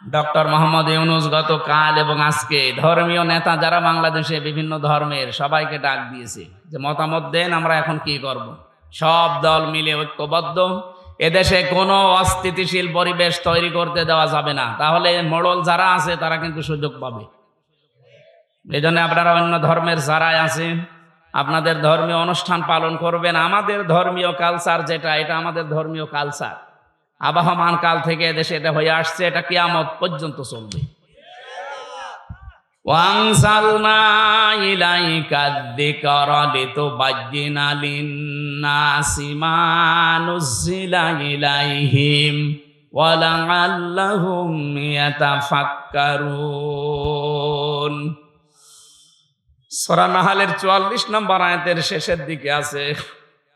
Doctor Mohammad Yunus গতকাল এবং আজকে ধর্মীয় নেতা যারা বাংলাদেশে বিভিন্ন ধর্মের সবাইকে ডাক দিয়েছে যে মতামত দেন, আমরা এখন কি করব। সব দল মিলে ঐক্যবদ্ধ। এদেশে কোনো অস্থিতিশীল পরিবেশ তৈরি করতে দেওয়া যাবে না, তাহলে মোড়ল যারা আছে তারা কিন্তু সুযোগ পাবে। এই জন্য আপনারা অন্য ধর্মের যারাই আছেন আপনাদের ধর্মীয় অনুষ্ঠান পালন করবেন। আমাদের ধর্মীয় কালচার যেটা, এটা আমাদের ধর্মীয় কালচার আবহমান কাল থেকে দেশে এটা হয়ে আসছে, এটা কিয়ামত পর্যন্ত চলবে। ওয়ানসালনা ইলাইকা যিকরা লিতুবায়্যিনা লিন-নাসি মা নুযিলা ইলাইহিম ওয়া লাআল্লাহুম ইয়াতাফাক্কারুন। সূরা নাহলের 44 নম্বর আয়াতের শেষের দিকে আছে,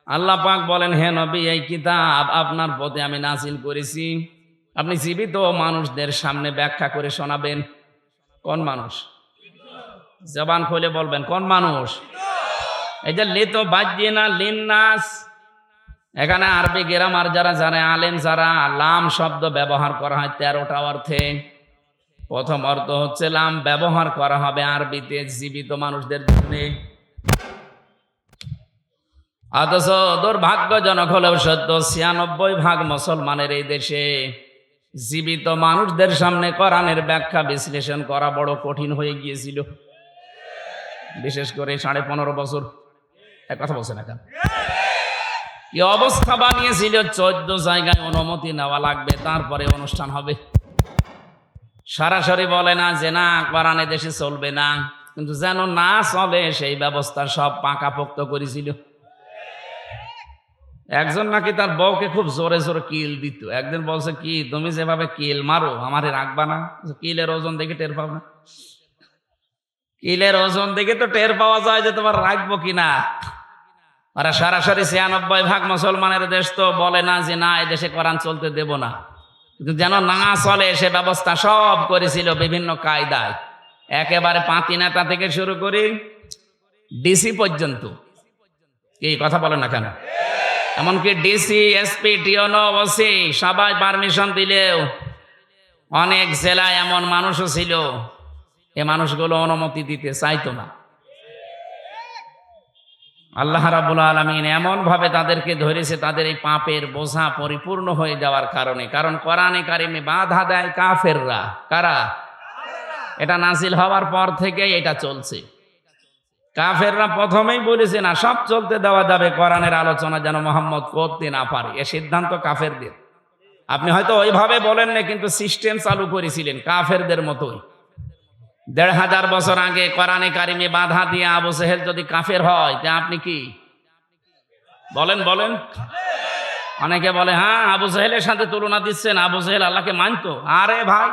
আল্লাহ পাক বলেন, হে নবী, এই কিতাব আপনার প্রতি আমি নাযিল করেছি, আপনি জীবিত মানুষদের সামনে ব্যাখ্যা করে শোনাবেন। কোন মানুষ? জবান খুলে বলবেন, কোন মানুষ? এই যে লিতুবায়্যিনা লিন-নাস, এখানে আরবি গ্রামার যারা জানে, আলেম যারা, লাম শব্দ ব্যবহার করা হয় 13টা অর্থে। প্রথম অর্থ হচ্ছে লাম ব্যবহার করা হবে আরবিতে জীবিত মানুষদের জন্য। অথচ দুর্ভাগ্যজনক হলেও সত্য, 96% মুসলমানের এই দেশে জীবিত মানুষদের সামনে কোরআনের ব্যাখ্যা বিশ্লেষণ করা বড় কঠিন হয়ে গিয়েছিল। বিশেষ করে 15.5 বছর। এক কথা বলছে না কেন? কি অবস্থা বানিয়েছিল, 14 জায়গায় অনুমতি নেওয়া লাগবে, তারপরে অনুষ্ঠান হবে। সরাসরি বলে না যে না কোরআনে দেশে চলবে না, কিন্তু যেন না চলে সেই ব্যবস্থা সব পাকাপোক্ত করেছিল। একজন নাকি তার বউকে খুব জোরে জোরে কিল দিত। একদিন বলছে, কি তুমি যেভাবে কিল মারো আমারে রাখবা না? কিলের ওজন দেখে টের পাও না? কিলের ওজন দেখে তো টের পাওয়া যায় যে তোমার রাখবো কিনা। ওরা সরাসরি 96% মুসলমানের দেশ তো বলে না যে না এই দেশে কোরআন চলতে দেব না, কিন্তু যেন না চলে সে ব্যবস্থা সব করেছিল বিভিন্ন কায়দায়। একেবারে পাতি নেতা থেকে শুরু করি ডিসি পর্যন্ত। কি কথা বলে না কেন? এমনকি ডিসি, এসপি, টিওনো, ওসি সবাই পারমিশন দিলেও অনেক জেলায় এমন মানুষও ছিল এ মানুষগুলো অনুমতি দিতে চাইতো না। আল্লাহ রাব্বুল আলামিন এমন ভাবে তাদেরকে ধরেছে, তাদের এই পাপের বোঝা পরিপূর্ণ হয়ে যাওয়ার কারণে। কারণ কোরআনে কারিমে বাধা দেয় কাফেররা। কারা? এটা নাজিল হওয়ার পর থেকে এটা চলছে। কাফেররা প্রথমেই বলেছে না সব চলতে দেওয়া যাবে, কোরআনের আলোচনা যেন মুহাম্মদ করতে না পারে, এ সিদ্ধান্ত কাফেরদের। আপনি হয়তো ওইভাবে বলেন না, কিন্তু সিস্টেম চালু করেছিলেন কাফেরদের মতোই। 1500 বছর আগে কোরআনে কারিমে বাধা দিয়ে আবু জেহেল যদি কাফের হয়, তা আপনি কি বলেন? বলেন। অনেকে বলে হ্যাঁ আবু জেহেলের সাথে তুলনা দিচ্ছেন, আবু জেহেল আল্লাহকে মানতো। আরে ভাই,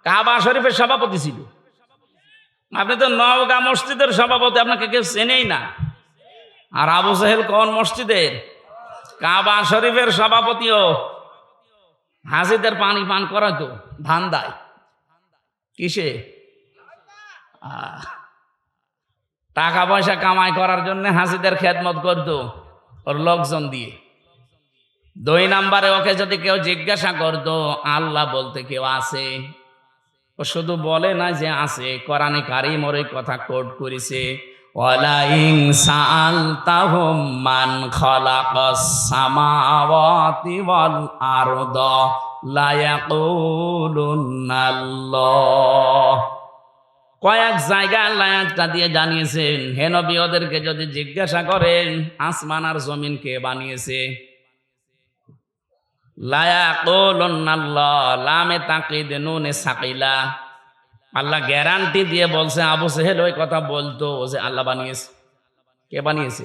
কাবা শরীফের সভাপতি ছিল, আপনি তো নওগাঁ মসজিদের সভাপতি, আপনাকে কেউ চেনেই না। আর আবু জেহেল কোন মসজিদের? কাবা শরীফের সভাপতিও। হাজিদের পানি পান করাতো ধান্দায়। কিসে? টাকা পয়সা কামাই করার জন্য হাজিদের খেদমত করতো ওর লোকজন দিয়ে। 2 নম্বরে ওকে যদি কেউ জিজ্ঞাসা করতো আল্লাহ বলতে কেউ আছে, ও শুধু বলে না যে আছে, কোরআনে কারিম ওর কথা কোট করেছে, ওয়ালা ইন সাআলতাহুম মান খালাকাস সামাওয়াতি ওয়াল আরদা লা ইয়াকুলুনাল্লাহ। কয়েক জায়গায় আল্লাহ একটা দিয়ে জানিয়েছেন, হে নবী ওদেরকে যদি জিজ্ঞাসা করেন আসমান আর জমিন কে বানিয়েছে, লা ইয়াকুলুনাল্লাহ, লামে তাকিদ নুনে সাকিলা। আল্লাহ গ্যারান্টি দিয়ে বলছে আবু জেহেল ওই কথা বলতো যে আল্লাহ বানিয়েছে। কে বানিয়েছে?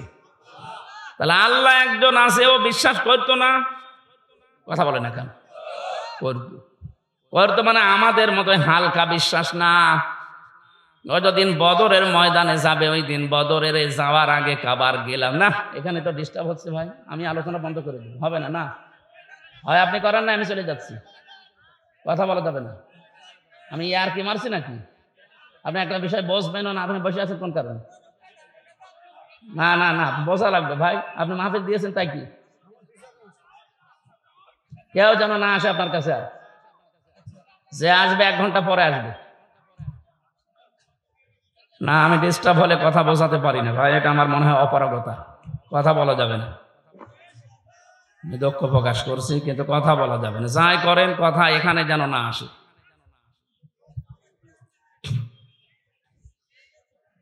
তাহলে আল্লাহ একজন আছে, ও বিশ্বাস করতো না? কথা বলে না কেন? করতো মানে আমাদের মতো হালকা বিশ্বাস না। ওই দিন বদরের ময়দানে যাবে, ওই দিন বদরের যাওয়ার আগে কাবার গেলাম না। এখানে তো ডিস্টার্ব হচ্ছে ভাই, আমি আলোচনা বন্ধ করে দিই, হবে না? না হয় আপনি করেন না, আমি চলে যাচ্ছি, কথা বলা যাবে না। আমি আর কি মারছি নাকি? আপনি একটা বিষয় বসবেন না, আপনি বসে আছেন কোন কারণে? না না না, বোঝা লাগবে ভাই, আপনি মাহফিল দিয়েছেন তাই কি? কেউ যেন না আসে আপনার কাছে আর। যে আসবে 1 ঘন্টা পরে আসবে। না, আমি ডিস্টার্ব হলে কথা বোঝাতে পারি না ভাই, এটা আমার মনে হয় অপারগতা, কথা বলা যাবে না। আমি দুঃখ প্রকাশ করছি, কিন্তু কথা বলা যাবে না। যাই করেন কথা এখানে যেন না আসে।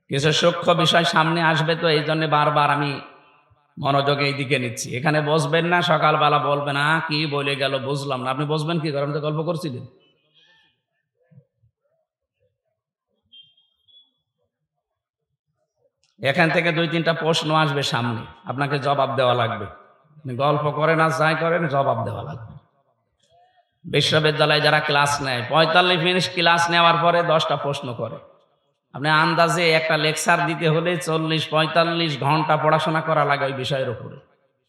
কিছু সূক্ষ্ম বিষয় সামনে আসবে, তো এই জন্য বারবার আমি মনোযোগ এই দিকে নিচ্ছি। এখানে বসবেন না, সকালবেলা বলবেন কি বলে গেল বুঝলাম না। আপনি বসবেন কি করে? আমি তো গল্প করছিলেন। এখান থেকে 2-3টা প্রশ্ন আসবে সামনে, আপনাকে জবাব দেওয়া লাগবে। আপনি গল্প করেন আর যাই করেন, জবাব দেওয়া লাগবে। বিশ্ববিদ্যালয়ে যারা ক্লাস নেয়, 45 মিনিট ক্লাস নেওয়ার পরে 10টা প্রশ্ন করে। আপনি আন্দাজে একটা লেকচার দিতে হলে 40-45 ঘন্টা পড়াশোনা করা লাগে ওই বিষয়ের উপরে,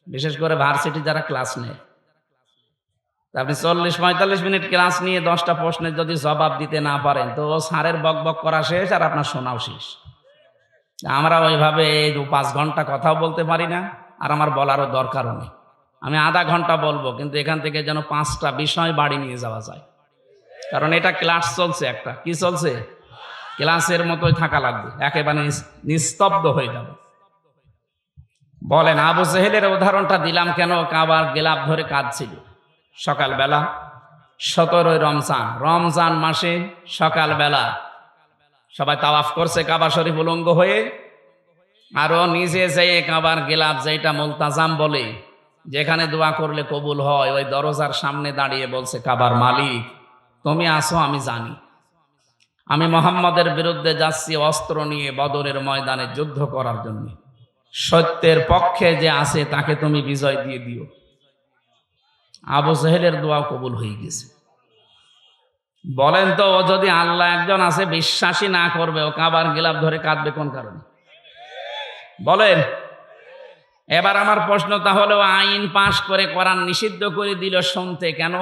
বিশেষ করে ভার্সিটি যারা ক্লাস নেয়। আপনি 40-45 মিনিট ক্লাস নিয়ে 10টা প্রশ্নের যদি জবাব দিতে না পারেন, তো স্যারের বক বক করা শেষ আর আপনার শোনাও শেষ। আমরা ওইভাবে 5 ঘন্টা কথাও বলতে পারি না, আর আমার বলারও দরকারও নেই। আমি আধা ঘন্টা বলবো, কিন্তু এখান থেকে যেন 5টা বিষয় বাড়ি নিয়ে যাওয়া যায়। কারণ এটা ক্লাস চলছে, একটা কি চলছে, ক্লাসের মতোই থাকা লাগবে, একেবারে নিস্তব্ধ হয়ে যাবে। বলেন, আবু জেহেলের উদাহরণটা দিলাম কেন? কাবার গিলাফ ধরে কাঁদছিল সকালবেলা, 17 রমজান মাসে সকালবেলা সবাই তাওয়াফ করছে কাবা শরীফ উলঙ্গ হয়ে, আরো নিজে যেয়ে কাবার গিলাফ, যেটা মুলতাজাম বলে, যেখানে দোয়া করলে কবুল হয়, ওই দরজার সামনে দাঁড়িয়ে বলছে, কাবার মালিক তুমি আসো, আমি জানি আমি মুহাম্মদের বিরুদ্ধে যাচ্ছি অস্ত্র নিয়ে বদরের ময়দানে যুদ্ধ করার জন্য। সত্যের পক্ষে যে আছে তাকে তুমি বিজয় দিয়ে দিও। আবু জেহেলের দোয়া কবুল হয়ে গেছে। বলেন তো, ও যদি আল্লাহ একজন আছে বিশ্বাসী না করবে, ও কাবার গিলাফ ধরে কাঁদবে কোন কারণে? বলেন। এবার আমার প্রশ্ন, তাহলে ও আইন পাশ করে কোরআন নিষিদ্ধ করে দিল শুনতে কেন?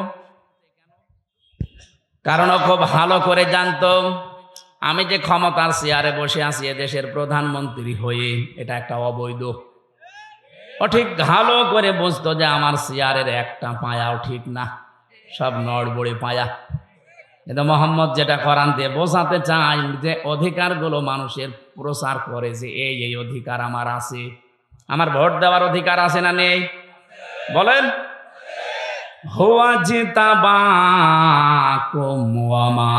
কারণ ও খুব ভালো করে জানতো, আমি যে ক্ষমতার চেয়ারে বসে আছি এদেশের প্রধানমন্ত্রী হয়ে, এটা একটা অবৈধ। ও ঠিক ভালো করে বুঝতো যে আমার চেয়ারের একটা পায়াও ঠিক না, সব নড়বড়ে পায়া। কিন্তু মোহাম্মদ যেটা কোরআন দিয়ে বোঝাতে চায়, যে অধিকারগুলো মানুষের প্রচার করে, যে এই অধিকার আমার আছে। আমার ভোট দেওয়ার অধিকার আছে না নেই? বলেন। হুয়া জিতাবাকুম ওয়া মা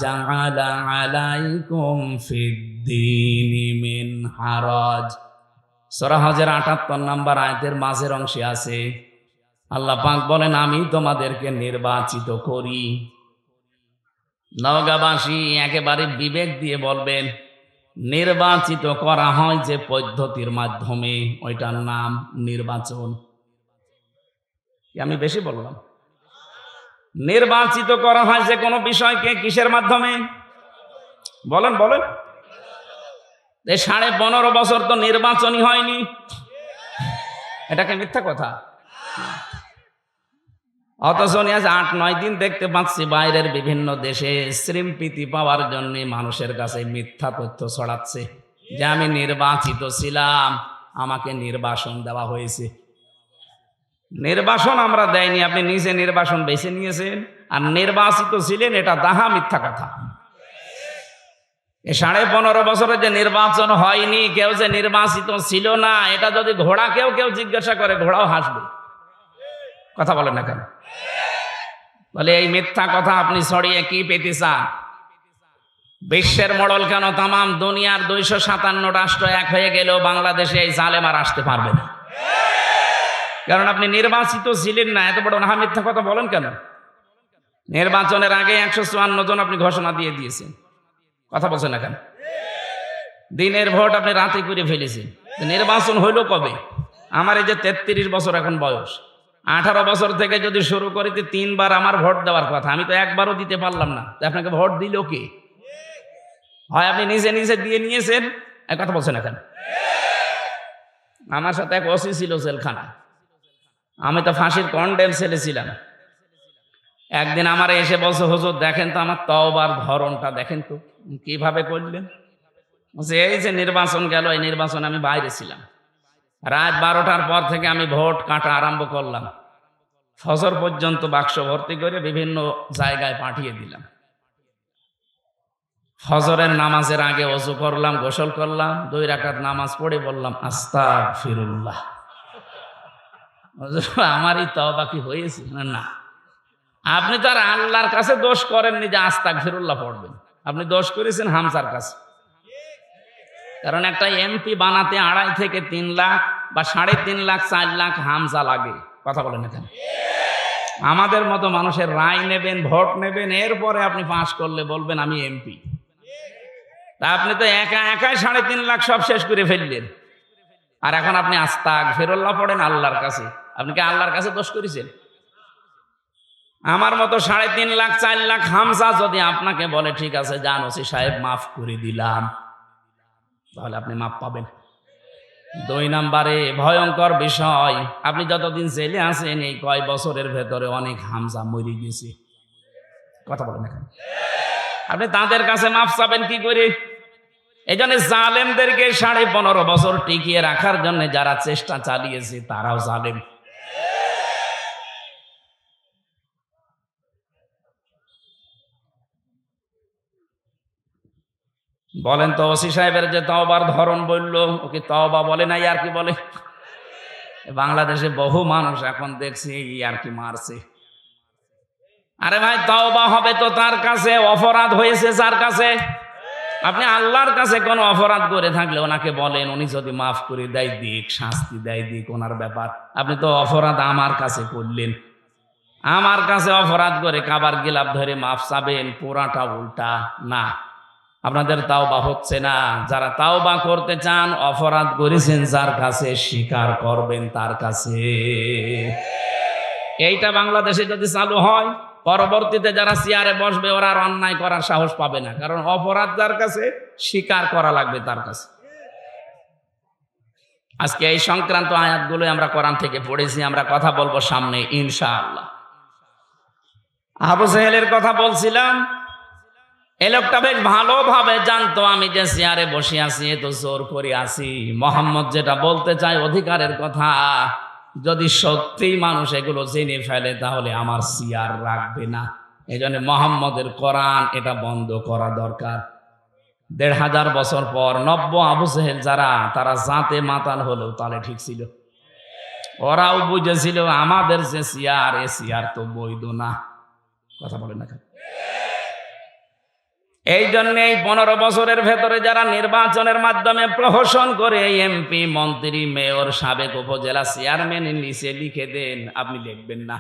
জাআলা আলাইকুম ফিদ্দীনি মিন হারাজ। সূরা হজের 78 নম্বর আয়াতের মাঝের অংশে আছে, আল্লাহ পাক বলেন, আমি তোমাদেরকে নির্বাচিত করি। নওগাঁবাসী একেবারে বিবেক দিয়ে বলবেন, নির্বাচিত করা হয় যে পদ্ধতির মাধ্যমে, ওইটার নাম নির্বাচন। আমি বেশি বললাম? নির্বাচিত করা হয় যে কোনো বিষয়কে কিসের মাধ্যমে? বলেন বলেন। 15.5 বছর তো নির্বাচনই হয়নি, এটাকে মিথ্যা কথা? অথচ আজ 8-9 দিন দেখতে পাচ্ছি বাইরের বিভিন্ন দেশে শ্রীমপ্রীতি পাওয়ার জন্য মানুষের কাছে মিথ্যা তথ্য ছড়াচ্ছে যে আমি নির্বাচিত ছিলাম, আমাকে নির্বাসন দেওয়া হয়েছে। নির্বাসন আমরা দেয়নি, আপনি নিজে নির্বাসন বেছে নিয়েছেন, আর নির্বাচিত ছিলেন, এটা দাহা মিথ্যা কথা। 15.5 বছরে যে নির্বাচন হয়নি, কেউ যে নির্বাচিত ছিল না, এটা যদি ঘোড়া কেউ জিজ্ঞাসা করে, ঘোড়াও হাসবে। কথা বলেন না কেন? বলে এই মিথ্যা কথা আপনি ছড়িয়ে কি পেতে চান? বিশ্বের মডেল কেন, তাম দুনিয়ার 257 রাষ্ট্র এক হয়ে গেলেও বাংলাদেশে এই জালেম আর আসতে পারবে না, কারণ আপনি নির্বাচিত ছিলেন না। এত বড় না মিথ্যা কথা বলেন কেন? নির্বাচনের আগে 154 জন আপনি ঘোষণা দিয়ে দিয়েছেন, কথা বলছেন না কেন? দিনের ভোট আপনি রাতে করে ফেলেছেন, নির্বাচন হইল কবে? আমার এই যে 33 বছর এখন বয়স, 18 বছর থেকে যদি শুরু করিতে 3 বার আমার ভোট দেওয়ার কথা, আমি তো একবারও দিতে পারলাম না। আপনাকে ভোট দিল কে? হয় আপনি নিজে নিজে দিয়ে নিয়েছেন, এক কথা বলছেন না কেন? আমার সাথে এক ওসি ছিল জেলখানা, আমি তো ফাঁসির কন্ডেম ছেলে ছিলাম। একদিন আমার এসে বলছে, হুজুর দেখেন তো আমার তওবার ধরনটা, দেখেন তো কিভাবে করলেন। এই যে নির্বাচন গেল, এই নির্বাচন আমি বাইরে ছিলাম, রাত 12টার পর থেকে আমি ভোট কাটা আরম্ভ করলাম। ফজর পর্যন্ত বাক্স ভর্তি করে বিভিন্ন জায়গায় পাঠিয়ে দিলাম। ফজরের নামাজের আগে ওযু করলাম, গোসল করলাম, 2 রাকাত নামাজ পড়ে বললাম আস্তাগফিরুল্লাহ। আমারই তওবা কি হয়েছে? না, আপনি তো আর আল্লাহর কাছে দোষ করেননি যে আস্তাগফিরুল্লাহ পড়বেন, আপনি দোষ করেছেন হামজার কাছে। কারণ একটা এমপি বানাতে 2.5 থেকে 3 লাখ বা 3.5 লাখ 4 লাখ হামজা লাগে। কথা বলেন এখানে। আমাদের মতো মানুষের রায় নেবেন, ভোট নেবেন, এরপরে আপনি পাস করলে বলবেন আমি এমপি। তা আপনি তো একাই 3.5 লাখ সব শেষ করে ফেললেন, আর এখন আপনি আস্তাগফিরুল্লাহ পড়েন আল্লাহর কাছে। আপনি কি আল্লাহর কাছে দোষ করেছেন? আমার মতো 3.5 লাখ 4 লাখ হামজা যদি আপনাকে বলে ঠিক আছে যান ওসি সাহেব মাফ করে দিলাম, তাহলে আপনি মাফ পাবেন। 2 নম্বরে ভয়ঙ্কর বিষয়, আপনি যতদিন জেলে আছেন এই কয় বছরের ভেতরে অনেক হামজা মরে গেছে। কথা বলেন এখন। আপনি তাদের কাছে মাফ চাবেন কি করে? এই জন্য জালেমদেরকে 15.5 বছর টিকিয়ে রাখার জন্য যারা চেষ্টা চালিয়েছে তারাও জালেম। বলেন তো ওসি সাহেবের যে তওবার ধরন বললো, ওকে তওবা বলে না আর কি বলে? বাংলাদেশে বহু মানুষ এখন দেখছি আর কি মারছে। আরে ভাই তওবা হবে তো তার কাছে, অপরাধ হয়েছে যার কাছে। আপনি আল্লাহর কাছে কোনো অপরাধ করে থাকলে ওনাকে বলেন, উনি যদি মাফ করে দেয় দিক, শাস্তি দেয় দিক, ওনার ব্যাপার। আপনি তো অপরাধ আমার কাছে করলেন, আমার কাছে অপরাধ করে কাবার গিলাপ ধরে মাফ চাবেন, পুরাটা উল্টা না। আপনাদের তাওবা হচ্ছে না। যারা তাওবা করতে চান, অপরাধ করেছেন যার কাছে, স্বীকার করবেন তার কাছে। এইটা বাংলাদেশে যদি চালু হয়, পরবর্তীতে যারা চেয়ারে বসবে ওরা আর অন্যায় করার সাহস পাবে না, কারণ অপরাধ যার কাছে, স্বীকার করা লাগবে তার কাছে। আজকে এই সংক্রান্ত আয়াতগুলো আমরা কোরআন থেকে পড়েছি, আমরা কথা বলবো সামনে ইনশাআল্লাহ। আবু জেহেলের কথা বলছিলাম, এই লোকটা বেশ ভালোভাবে জানতো আমি যে চেয়ারে বসে আছি এ তো জোর করে আছি। মোহাম্মদ যেটা বলতে চায় অধিকারের কথা, যদি সত্যি মানুষ এগুলো জেনে ফেলে তাহলে আমার চেয়ার রাখবে না। এই জন্য মোহাম্মদের কোরআন এটা বন্ধ করা দরকার। 1500 বছর পর নব্য আবু জেহেল যারা, তারা জাতে মাতাল হলেও তালে ঠিক ছিল। ওরাও বুঝেছিল আমাদের যে চেয়ার, এ চেয়ার তো বৈধ না। কথা বলে না। এই জন্য এই 15 বছরের ভেতরে যারা নির্বাচনের মাধ্যমে প্রহসন করে এমপি, মন্ত্রী, মেয়র, সাবেক উপজেলা চেয়ারম্যান নিচে লিখে দেন, আপনি লিখবেন না।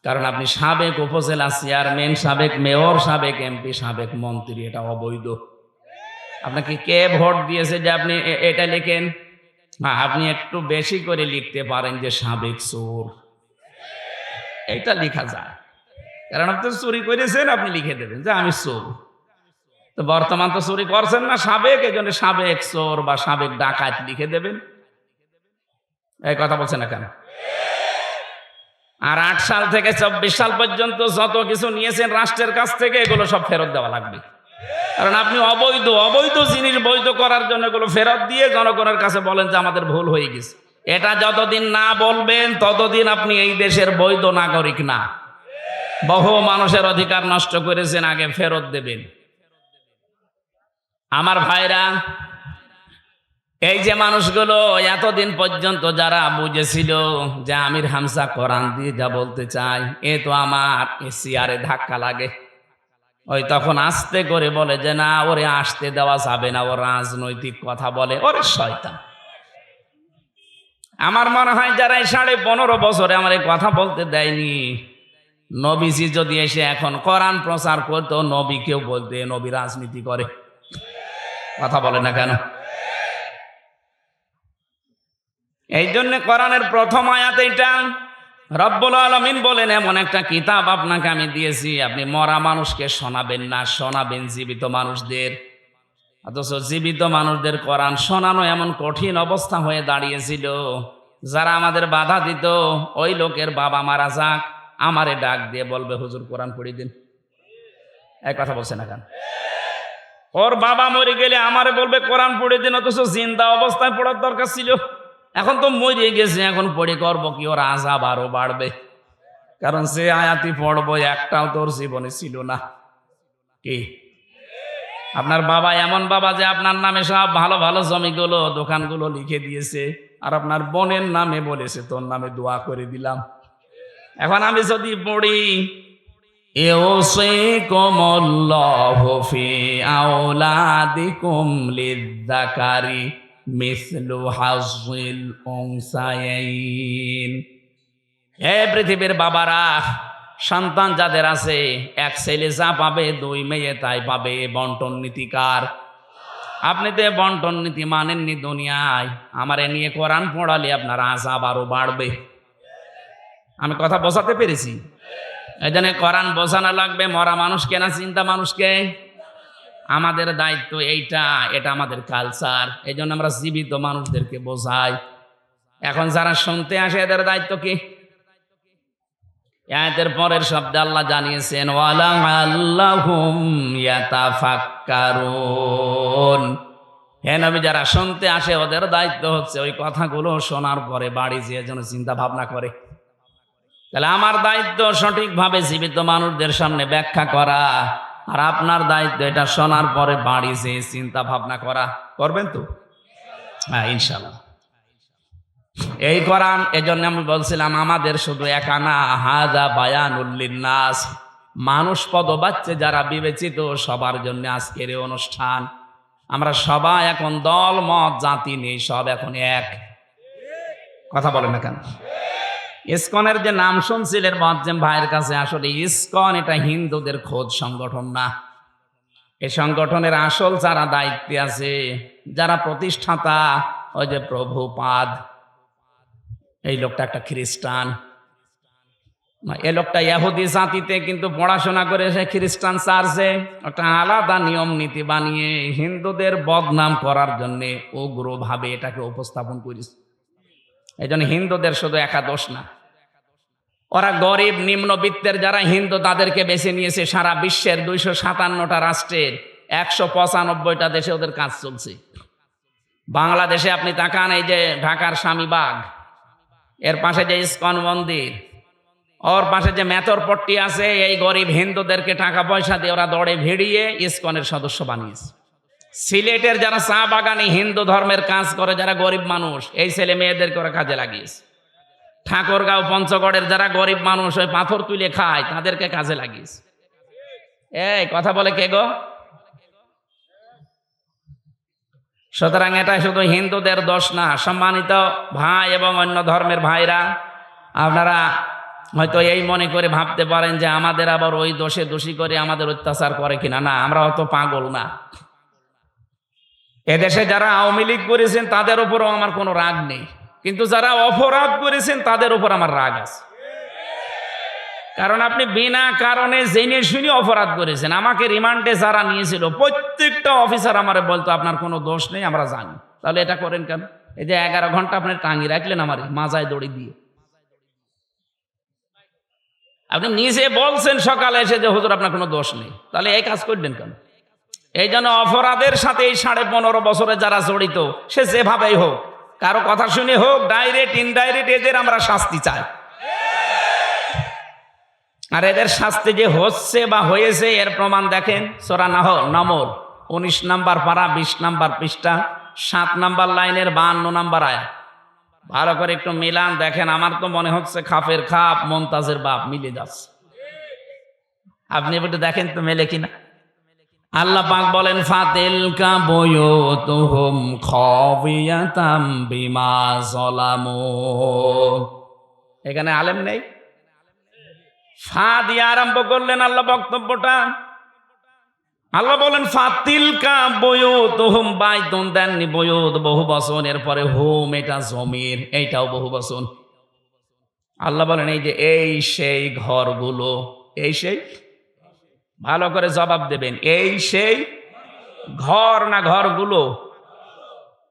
কারণ আপনি সাবেক উপজেলা চেয়ারম্যান, সাবেক মেয়র, সাবেক এমপি, সাবেক মন্ত্রী, এটা অবৈধ। আপনাকে কে ভোট দিয়েছে যে আপনি এটা লেখেন? আপনি একটু বেশি করে লিখতে পারেন যে সাবেক চোর, এইটা লেখা যায়। কারণ আপনি চুরি করেছেন, আপনি লিখে দেবেন যে আমি চোর। তো বর্তমান তো চুরি করছেন না, সাবেক, এই জন্য সাবেক চোর বা সাবেক ডাকাত লিখে দেবেন। এই কথা বলছেন না কেন? আর 8 সাল থেকে 24 সাল পর্যন্ত যত কিছু নিয়েছেন রাষ্ট্রের কাছ থেকে, এগুলো সব ফেরত দেওয়া লাগবে। কারণ আপনি অবৈধ জিনিস বৈধ করার জন্য এগুলো ফেরত দিয়ে জনগণের কাছে বলেন যে আমাদের ভুল হয়ে গেছে। এটা যতদিন না বলবেন ততদিন আপনি এই দেশের বৈধ নাগরিক না। বহু মানুষের অধিকার নষ্ট করেছেন, আগে ফেরত দেবেন। আমার ভাইরা, এই যে মানুষগুলো এতদিন পর্যন্ত যারা বুঝেছিল যে আমির হামজা কোরআন দিয়ে যা বলতে চায়, এ তো আমার চেয়ারে ধাক্কা লাগে, ওই তখন আস্তে করে বলে যে না, ওরে আসতে দেওয়া যাবে না, ও রাজনৈতিক কথা বলে, ওরে শয়তান। আমার মনে হয় যারা এই 15.5 বছরে আমার এই কথা বলতে দেয়নি, নবীজি যদি এসে এখন কোরআন প্রচার করতো, নবীকেও বলতে নবী রাজনীতি করে। কথা বলে না কেন? এই জন্য কোরআনের প্রথম আয়াত এইটা। রব্বুল আলামিন বলেন, এমন একটা কিতাব আপনাকে আমি দিয়েছি, আপনি মরা মানুষকে শোনাবেন না, শোনাবেন জীবিত মানুষদের। অথচ জীবিত মানুষদের কোরআন শোনানো এমন কঠিন অবস্থা হয়ে দাঁড়িয়েছিল, যারা আমাদের বাধা দিত, ওই লোকের বাবা মারা যাক, আমারে ডাক দিয়ে বলবে হুজুর কোরআন পড়িয়ে দিন। এক কথা বলছে না কেন? ওর বাবা মরে গেলে আমারে বলবে কোরআন পড়ে দিন, অথচ জিন্দা অবস্থায় পড়ার দরকার ছিল। এখন তো মরে গেছে, এখন পড়ে করবো কি? ওর আযাব আরো বাড়বে। কারণ সে আয়াতি পড়বো একটাও তোর জীবনে ছিল না। কি আপনার বাবা এমন বাবা যে আপনার নামে সব ভালো ভালো জমিগুলো দোকানগুলো লিখে দিয়েছে, আর আপনার বোনের নামে বলেছে তোর নামে দোয়া করে দিলাম। এখন আমি যদি পড়ি ইউসিকুমুল্লাহু ফি আওলাদিকুম লিয-যাকারি মিসলু হাজ্জিল উনসায়াইন। হে পৃথিবীর বাবারা, সন্তান যাদের আছে এক ছেলে যা পাবে দুই মেয়ে তাই পাবে। বন্টন নীতিকার। আপনি তো বন্টন নীতি মানেননি দুনিয়ায়, আমারে নিয়ে কোরআন পড়ালে আপনার আযাব আরো বাড়বে। আমি কথা বোঝাতে পেরেছি? এই জন্য কোরআন বোঝানো লাগবে মরা মানুষকে না চিন্তা মানুষকে। আমাদের দায়িত্ব এইটা, এটা আমাদের কালচার। এই জন্য আমরা জীবিত মানুষদেরকে বোঝাই। এখন যারা শুনতে আসে এদের দায়িত্ব কি? আয়াতের পরের শব্দে আল্লাহ জানিয়েছেন ওয়ালাআল্লাহুম ইয়াতাফাক্কারুন। হে নবী, যারা শুনতে আসে ওদের দায়িত্ব হচ্ছে ওই কথাগুলো শোনার পরে বাড়ি যেয়ে যেন চিন্তা ভাবনা করে। তাহলে আমার দায়িত্ব সঠিকভাবে জীবিত মানুষদের সামনে ব্যাখ্যা করা, আর আপনার দায়িত্ব এটা শোনার পরে বাড়ি যেয়ে চিন্তা ভাবনা করা। করবেন তো? হ্যাঁ, ইনশাআল্লাহ। এই কোরআন, এজন্য আমি বলছিলাম আমাদের শুধু একা না, হাযা বায়ানুল লিন্নাস। মানুষ পদবাচ্চে যারা বিবেচিত সবার জন্য আজকের এই অনুষ্ঠান। আমরা সবাই এখন দল মত জাতি নেই, সব এখন এক। কথা বলেন না কেন? ইসকনের যে নাম শুনছিলেন মুয়াজ্জেম ভাইয়ের কাছে, আসলে ইসকন এটা হিন্দুদের খোদ সংগঠন না। এই সংগঠনের আসল যারা দায়িত্বে আছে, যারা প্রতিষ্ঠাতা, ওই যে প্রভুপাদ, এই লোকটা একটা খ্রিস্টান। এই লোকটা ইহুদি জাতিতে কিন্তু পড়াশোনা করে সে খ্রিস্টান চার্চে একটা আলাদা নিয়ম নীতি বানিয়ে হিন্দুদের বদনাম করার জন্য উগ্রভাবে এটাকে উপস্থাপন করেছে। এই জন্য হিন্দুদের শুধু একা দোষ না, ওরা গরিব নিম্নবিত্তের যারা হিন্দু তাদেরকে বেছে নিয়েছে। সারা বিশ্বের 257টা রাষ্ট্রের 195টা দেশে ওদের কাজ চলছে। বাংলাদেশে আপনি তাকান, এই যে ঢাকার স্বামীবাগ, এর পাশে যে ইসকন মন্দির, ওর পাশে যে মেথরপট্টি আছে, এই গরিব হিন্দুদেরকে টাকা পয়সা দিয়ে ওরা দৌড়ে ভিড়িয়ে ইসকনের সদস্য বানিয়েছে। সিলেটের যারা চা বাগানে হিন্দু ধর্মের কাজ করে, যারা গরিব মানুষ, এই ছেলে মেয়েদেরকে ওরা কাজে লাগিয়েছে। ঠাকুরগাঁও পঞ্চগড়ের যারা গরিব মানুষ ওই পাথর তুলে খায়, তাদেরকে কাজে লাগিয়েছে। এই কথা বলে কে গো? সুতরাং এটা শুধু হিন্দুদের দোষ না। সম্মানিত ভাই এবং অন্য ধর্মের ভাইরা, আপনারা হয়তো এই মনে করে ভাবতে পারেন যে আমাদের আবার ওই দোষে দোষী করে আমাদের অত্যাচার করে কিনা। না, আমরা অত পাগল না। এদেশে যারা আওয়ামী লীগ করেছেন তাদের উপরও আমার কোনো রাগ নেই, কিন্তু যারা অপরাধ করেছেন তাদের উপর আমার রাগ আছে। কারণ আপনি বিনা কারণে জেনে শুনে অপরাধ করেছেন। আমাকে রিমান্ডে যারা নিয়েছিল প্রত্যেকটা অফিসার আমারে বলতো আপনার কোনো দোষ নেই, আমরা জানি। তাহলে এটা করেন কেন? এই যে 11 ঘন্টা আপনি টাঙিয়ে রাখলেন আমারে মাজায় দড়ি দিয়ে। আপনি নিজে বলছেন সকালে এসে যে হুজুর আপনার কোনো দোষ নেই, তাহলে এই কাজ করলেন কেন? এই জন্য অপরাধের সাথে এই 15.5 বছরে যারা জড়িত, সে যেভাবেই হোক, কারো কথা শুনে হোক, ডাইরেক্ট ইনডাইরেক্ট, এদের আমরা শাস্তি চাই। আর এদের শাস্তি যে হচ্ছে বা হয়েছে এর প্রমাণ দেখেন সূরা নমল 19 নম্বর পারা 20 নম্বর পৃষ্ঠা 7 নম্বর লাইনের 52 নম্বর আয়াত। ভালো করে একটু মিলান দেখেন। আমার তো মনে হচ্ছে খাপের খাপ মমতাজের বাপ মিলে যাচ্ছে। আপনি একটু দেখেন তো মেলে কিনা। আল্লাহ পাক বলেন ফাতিলকা বুয়ুতুহুম খাবিয়াতাম বিমা যালামু। এখানে আলেম নেই, ফা দিয়ে আরম্ভ করলেন আল্লাহ বক্তব্যটা। আল্লাহ বলেন ফাতিলকা বুয়ুতুহুম, বাইতুন দেননি, বুয়ুত বহু বচন, এরপরে হুম এটা জমির, এইটাও বহু বচন। আল্লাহ বলেন এই যে এই সেই ঘরগুলো, এই সেই, ভালো করে জবাব দেবেন, এই সেই ঘর না ঘরগুলো?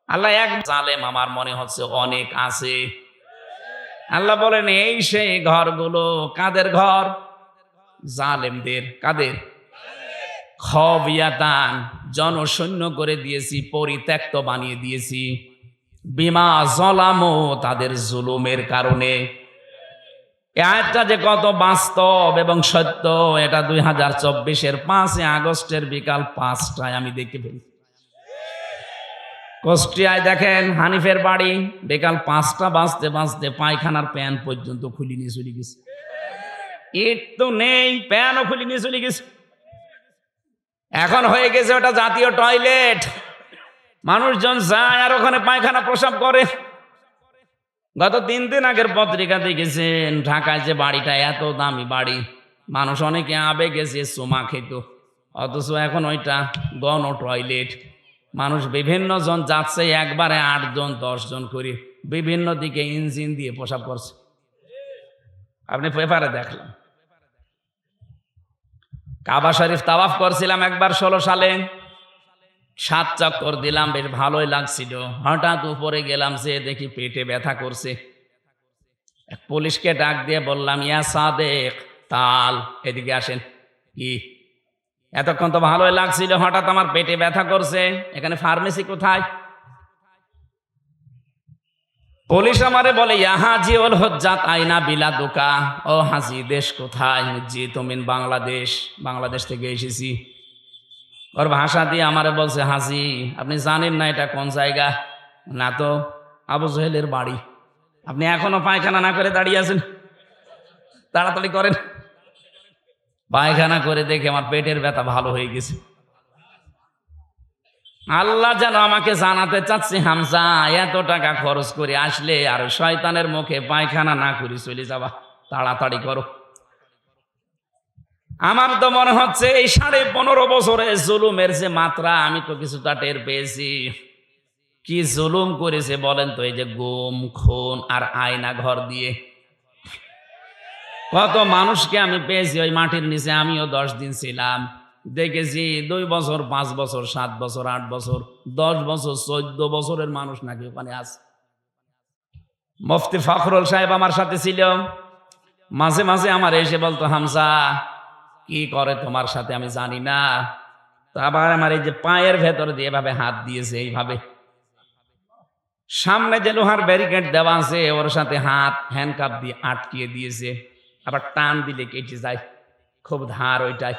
আল্লাহ এক জালেম আমার মনে হচ্ছে অনেক আছে। আল্লাহ বলেন এই সেই ঘরগুলো। কাদের ঘর? জালেমদের। কাদের? খাবিয়াতান, জনশূন্য করে দিয়েছি, পরিত্যক্ত বানিয়ে দিয়েছি। বিমা যালামু, তাদের জুলুমের কারণে। এই আয়াতটা যে কত বাস্তব এবং সত্য এটা 2024-এর 5 আগস্টের বিকাল 5টায় আমি দেখতে পেয়েছি। কুষ্টিয়ায় দেখেন হানিফের বাড়ি, বিকাল 5টা বাজতে বাজতে পায়খানার প্যান পর্যন্ত খুলে নিয়ে চলে গেছে। ইট তো নেই, প্যানও খুলে নিয়ে চলে গেছে। এখন হয়ে গেছে ওটা জাতীয় টয়লেট, মানুষজন যায় আর ওখানে পায়খানা প্রসাব করে। গত 3 দিন আগের পত্রিকা দেখেছেন ঢাকায় যে বাড়িটা, এত দামি বাড়ি, মানুষ অনেকে আবেগে যে চুমা খেত, অথচ এখন ওইটা গণ টয়লেট। মানুষ বিভিন্ন জন যাচ্ছে, একবারে 8 জন 10 জন করে বিভিন্ন দিকে ইঞ্জিন দিয়ে প্রসাব করছে। আপনি পেপারে দেখলাম। কাবা শরীফ তাওয়াফ করছিলাম একবার 16 সালে, 7 চক্কর দিলাম, বেশ ভালোই লাগছিল। হঠাৎ উপরে গেলাম, যে দেখি পেটে ব্যথা করছে। এক পুলিশকে ডাক দিয়ে বললাম, ইয়া সাদেক তাল, এদিকে আসেন। কি এতক্ষণ তো ভালোই লাগছিল, হঠাৎ আমার পেটে ব্যথা করছে, এখানে ফার্মেসি কোথায়? পুলিশ আমারে বলে, ইয়া হাজি ওল হজ্জাত আইনা বিলা দোকা। ও হাজি, দেশ কোথায়? জি তুমিন বাংলাদেশ, বাংলাদেশ থেকে এসেছি। ওর ভাষা দিয়ে আমারে বলছে, হাজি আপনি জানেন না এটা কোন জায়গা? না তো। আবু জহেলের বাড়ি। আপনি এখনো পায়খানা না করে দাঁড়িয়ে আছেন, তাড়াতাড়ি করেন। পায়খানা করে দেখে আমার পেটের ব্যথা ভালো হয়ে গেছে। আল্লাহ যেন আমাকে জানাতে চাচ্ছে, হামজা এত টাকা খরচ করে আসলে আর শয়তানের মুখে পায়খানা না করে চলে যাবা, তাড়াতাড়ি করো। আমার তো মনে হচ্ছে এই 15.5 বছরে জুলুমের যে মাত্রা, আমি তো কিছুটা টের পেয়েছি। কি জুলুম করেছে বলেন তো, এই যে গুম খুন আর আয়না ঘর দিয়ে কত মানুষকে আমি পেয়েছি ওই মাটির নিচে। আমিও 10 দিন ছিলাম, দেখেছি 2 বছর 5 বছর 7 বছর 8 বছর 10 বছর 14 বছরের মানুষ নাকি ওখানে আছে। মুফতি ফখরুল সাহেব আমার সাথে ছিল, মাঝে মাঝে আমার এসে বলতো, হামজা কি করে তোমার সাথে আমি জানি না। তো আবার আমার এই যে পায়ের ভেতর দিয়ে এভাবে হাত দিয়েছে, এইভাবে সামনে যে লোহার ব্যারিকেড দেওয়া আছে ওর সাথে হাত হ্যান্ডকাপ দিয়ে আটকিয়ে দিয়েছে, আবার টান দিলে কেটে যায়, খুব ধার ওইটাই,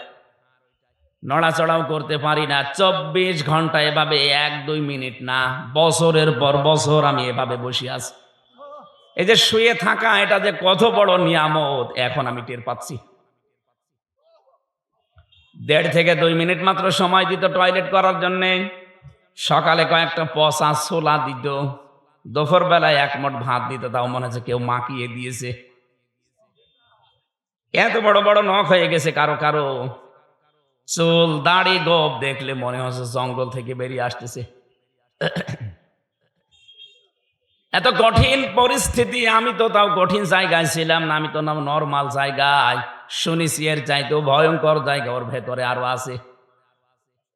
নড়াচড়াও করতে পারি না। 24 ঘন্টা এভাবে 1-2 মিনিট না, বছরের পর বছর আমি এভাবে বসে আছি। এই যে শুয়ে থাকা, এটা যে কত বড় নিয়ামত এখন আমি টের পাচ্ছি। 1.5 থেকে 2 মিনিট মাত্র সময় দিত টয়লেট করার জন্যে। সকালে কয়েকটা পচা ছোলা দিত, দুপুর বেলায় 1 মুঠ ভাত দিত, তাও মনে হচ্ছে কেউ মাখিয়ে দিয়েছে। এত বড় বড় নখ হয়ে গেছে কারো কারো, চুল দাড়ি গোপ দেখলে মনে হচ্ছে জঙ্গল থেকে বেরিয়ে আসতেছে। এত কঠিন পরিস্থিতি, আমি তো তাও কঠিন জায়গায় ছিলাম না, আমি তো নর্মাল জায়গায়। শুনেছি এর চাইতেও ভয়ঙ্কর জায়গা ওর ভেতরে আরো আছে,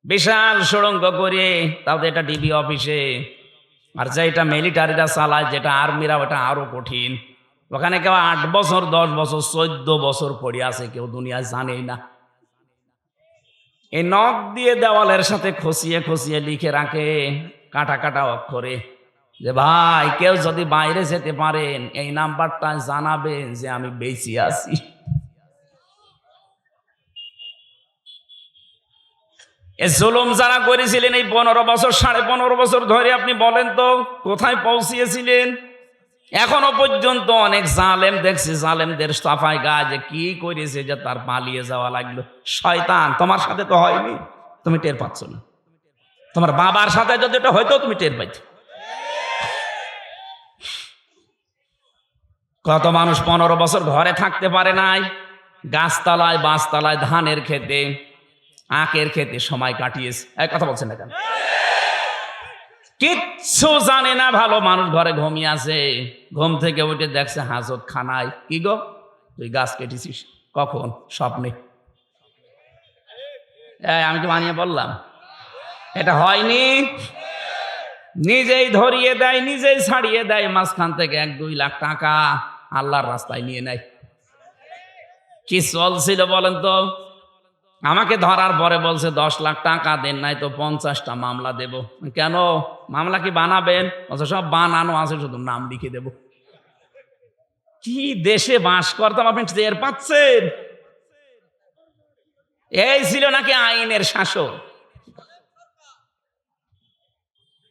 বিশাল সুড়ঙ্গ করে, তাও তো এটা ডিবি অফিসে। আর যেটা মিলিটারিরা চালায়, যেটা আর্মিরা, ওটা আরো কঠিন। ওখানে কেউ 8 বছর 10 বছর 14 বছর পড়ে আছে, কেউ দুনিয়ায় জানেই না। এই নখ দিয়ে দেওয়ালের সাথে খসিয়ে খসিয়ে লিখে রাখে কাটা কাটা অক্ষরে, যে ভাই কেউ যদি বাইরে যেতে পারেন এই নাম্বারটা জানাবেন যে আমি বেঁচে আছি। এ জুলুম যারা করেছিলেন এই 15 বছর 15.5 বছর ধরে, আপনি বলেন তো কোথায় পৌঁছিয়েছিলেন? এখনো পর্যন্ত অনেক জালেম দেখছি, জালেমদের সাফাই গায়ে যে কি করেছে যে তার পালিয়ে যাওয়া লাগলো। শয়তান, তোমার সাথে তো হয়নি, তুমি টের পাচ্ছ না। তোমার বাবার সাথে যদি এটা হয়তো তুমি টের পাইছ। কত মানুষ 15 বছর ঘরে থাকতে পারে নাই, গাছতলায় বাঁশতলায় ধানের খেতে আখের খেতে সময় কাটিয়েছে। এক কথা বলছেন না কেন? কিচ্ছু জানে না, ভালো মানুষ ঘরে ঘুমিয়ে আছে, ঘুম থেকে উঠে দেখছে হাজত খানায়। কি গো, তুই গাছ কেটেছিস কখন? স্বপ্নে। আমি তো বানিয়ে বললাম, এটা হয়নি। নিজেই ধরিয়ে দেয়, নিজেই ছাড়িয়ে দেয়, মাঝখান থেকে 1-2 লাখ টাকা আল্লাহর রাস্তায় নিয়ে নেয়। কি চলছিল বলেন তো? আমাকে ধরার পরে বলছে 10 লাখ টাকা দেন, নাই তো 50টা মামলা দেব। কেন, মামলা কি বানাবেন? সব বানানো আছে, শুধু নাম লিখে দেব। কি দেশে বাস করতাম, আপনি টের পাচ্ছেন? এই ছিল নাকি আইনের শাসন?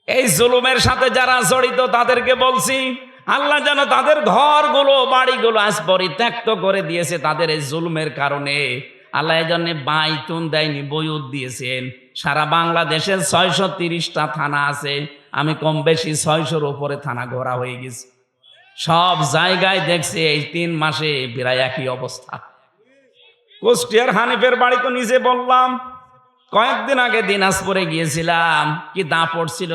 এই জুলুমের সাথে যারা জড়িত তাদেরকে বলছি, আল্লাহ যেন তাদের ঘরগুলো বাড়িগুলো আজ পরিত্যক্ত করে দিয়েছে তাদের এই জুলুমের কারণে। আল্লাহ এই জন্য বাইতুন দেয়নি, বয়ুত দিয়েছেন। সারা বাংলাদেশের 630টা থানা আছে, আমি কম বেশি 600-র উপরে থানা ঘোরা হয়ে গেছি। সব জায়গায় দেখছি এই 3 মাসে প্রায় একই অবস্থা। কুষ্টিয়ার হানিফের বাড়ি তো নিজে বললাম, কয়েকদিন আগে দিনাজপুরে গিয়েছিলাম, কি দাপট ছিল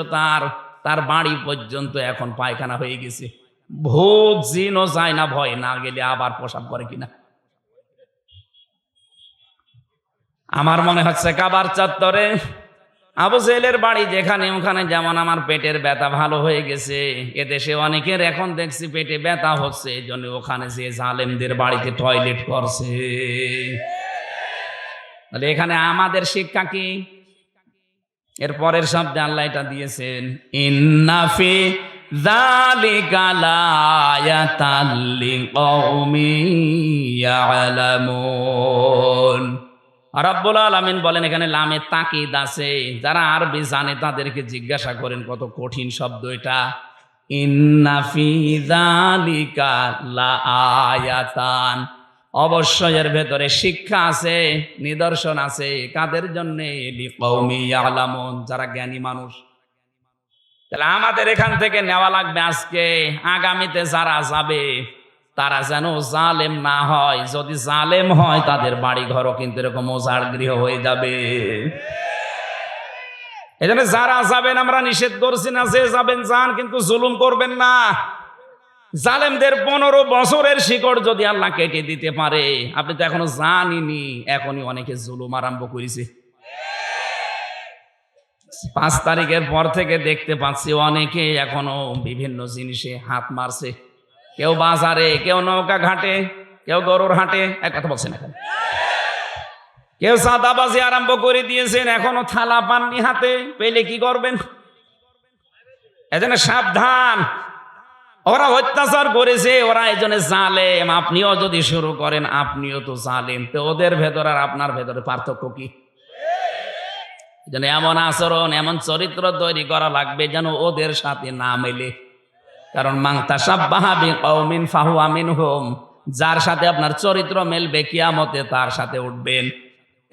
তার বাড়ি পর্যন্ত এখন পায়খানা হয়ে গেছে। ভূত জিনও যায় না, ভয় না গেলে আবার প্রসাব করে কিনা। আমার মনে হচ্ছে কাবার চত্বরে আবু জেলের বাড়ি যেখানে, ওখানে যেমন আমার পেটের ব্যথা ভালো হয়ে গেছে, এদেশে অনেকের এখন দেখছি পেটে ব্যথা হচ্ছে, এই জন্য ওখানে যে জালেমদের বাড়িতে টয়লেট করছে। তাহলে এখানে আমাদের শিক্ষা কি? এর পরের শব্দে আল্লাহ এটা দিয়েছেন, ইন্না ফি যালিকা লায়াতাল লিকাউমিন ইয়ালামুন। রাব্বুল আলামিন বলেন এখানে লামে তাকিদ আছে, যারা আরবি জানে তাদেরকে জিজ্ঞাসা করেন কত কঠিন শব্দ এটা। ইন্না ফি যালিকা লাআয়াতান, অবশ্যই এর ভেতরে শিক্ষা আছে, নিদর্শন আছে। কাদের জন্য? লিকাউমি ইয়ালামুন, যারা জ্ঞানী মানুষ। তাহলে আমাদের এখান থেকে নেওয়া লাগবে আজকে, আগামীতে যারা যাবে তারা যেন জালেম না হয়। যদি জালেম হয় তাদের বাড়ি ঘরও কিন্তু এরকম ওজাড় গৃহ হয়ে যাবে। এই জন্য যারা যাবেন আমরা নিষেধ করছি না, যে যাবেন যান, কিন্তু জুলুম করবেন না। জালেমদের 15 বছরের শিকড় যদি আল্লাহ কেটে দিতে পারে, আপনি তো এখনো জানিনি, এখনই অনেকে জুলুম আরম্ভ করেছে। 5 তারিখের পর থেকে দেখতে পাচ্ছি অনেকে এখনো বিভিন্ন জিনিসে হাত মারছে। কেউ বাজারে, কেউ নৌকা ঘাটে, কেউ গরুর হাটে। এক কথা বলছেন এখন। কেউ চাঁদাবাজি আরম্ভ করে দিয়েছেন, এখনো থালা পাননি হাতে, পেলে কি করবেন? এজন্য সাবধান। ওরা অত্যাচার করেছে, ওরা এজন্য জালেম। আপনিও যদি শুরু করেন, আপনিও তো জালেম। তো ওদের ভেতর আর আপনার ভেতরে পার্থক্য কি? যেন এমন আচরণ, এমন চরিত্র তৈরি করা লাগবে যেন ওদের সাথে না মেলে। কারণ মান তাশাব্বাহা বিকওমিন ফাহুয়া মিনহুম, যার সাথে আপনার চরিত্র মেলবে কিয়ামতে তার সাথে উঠবেন।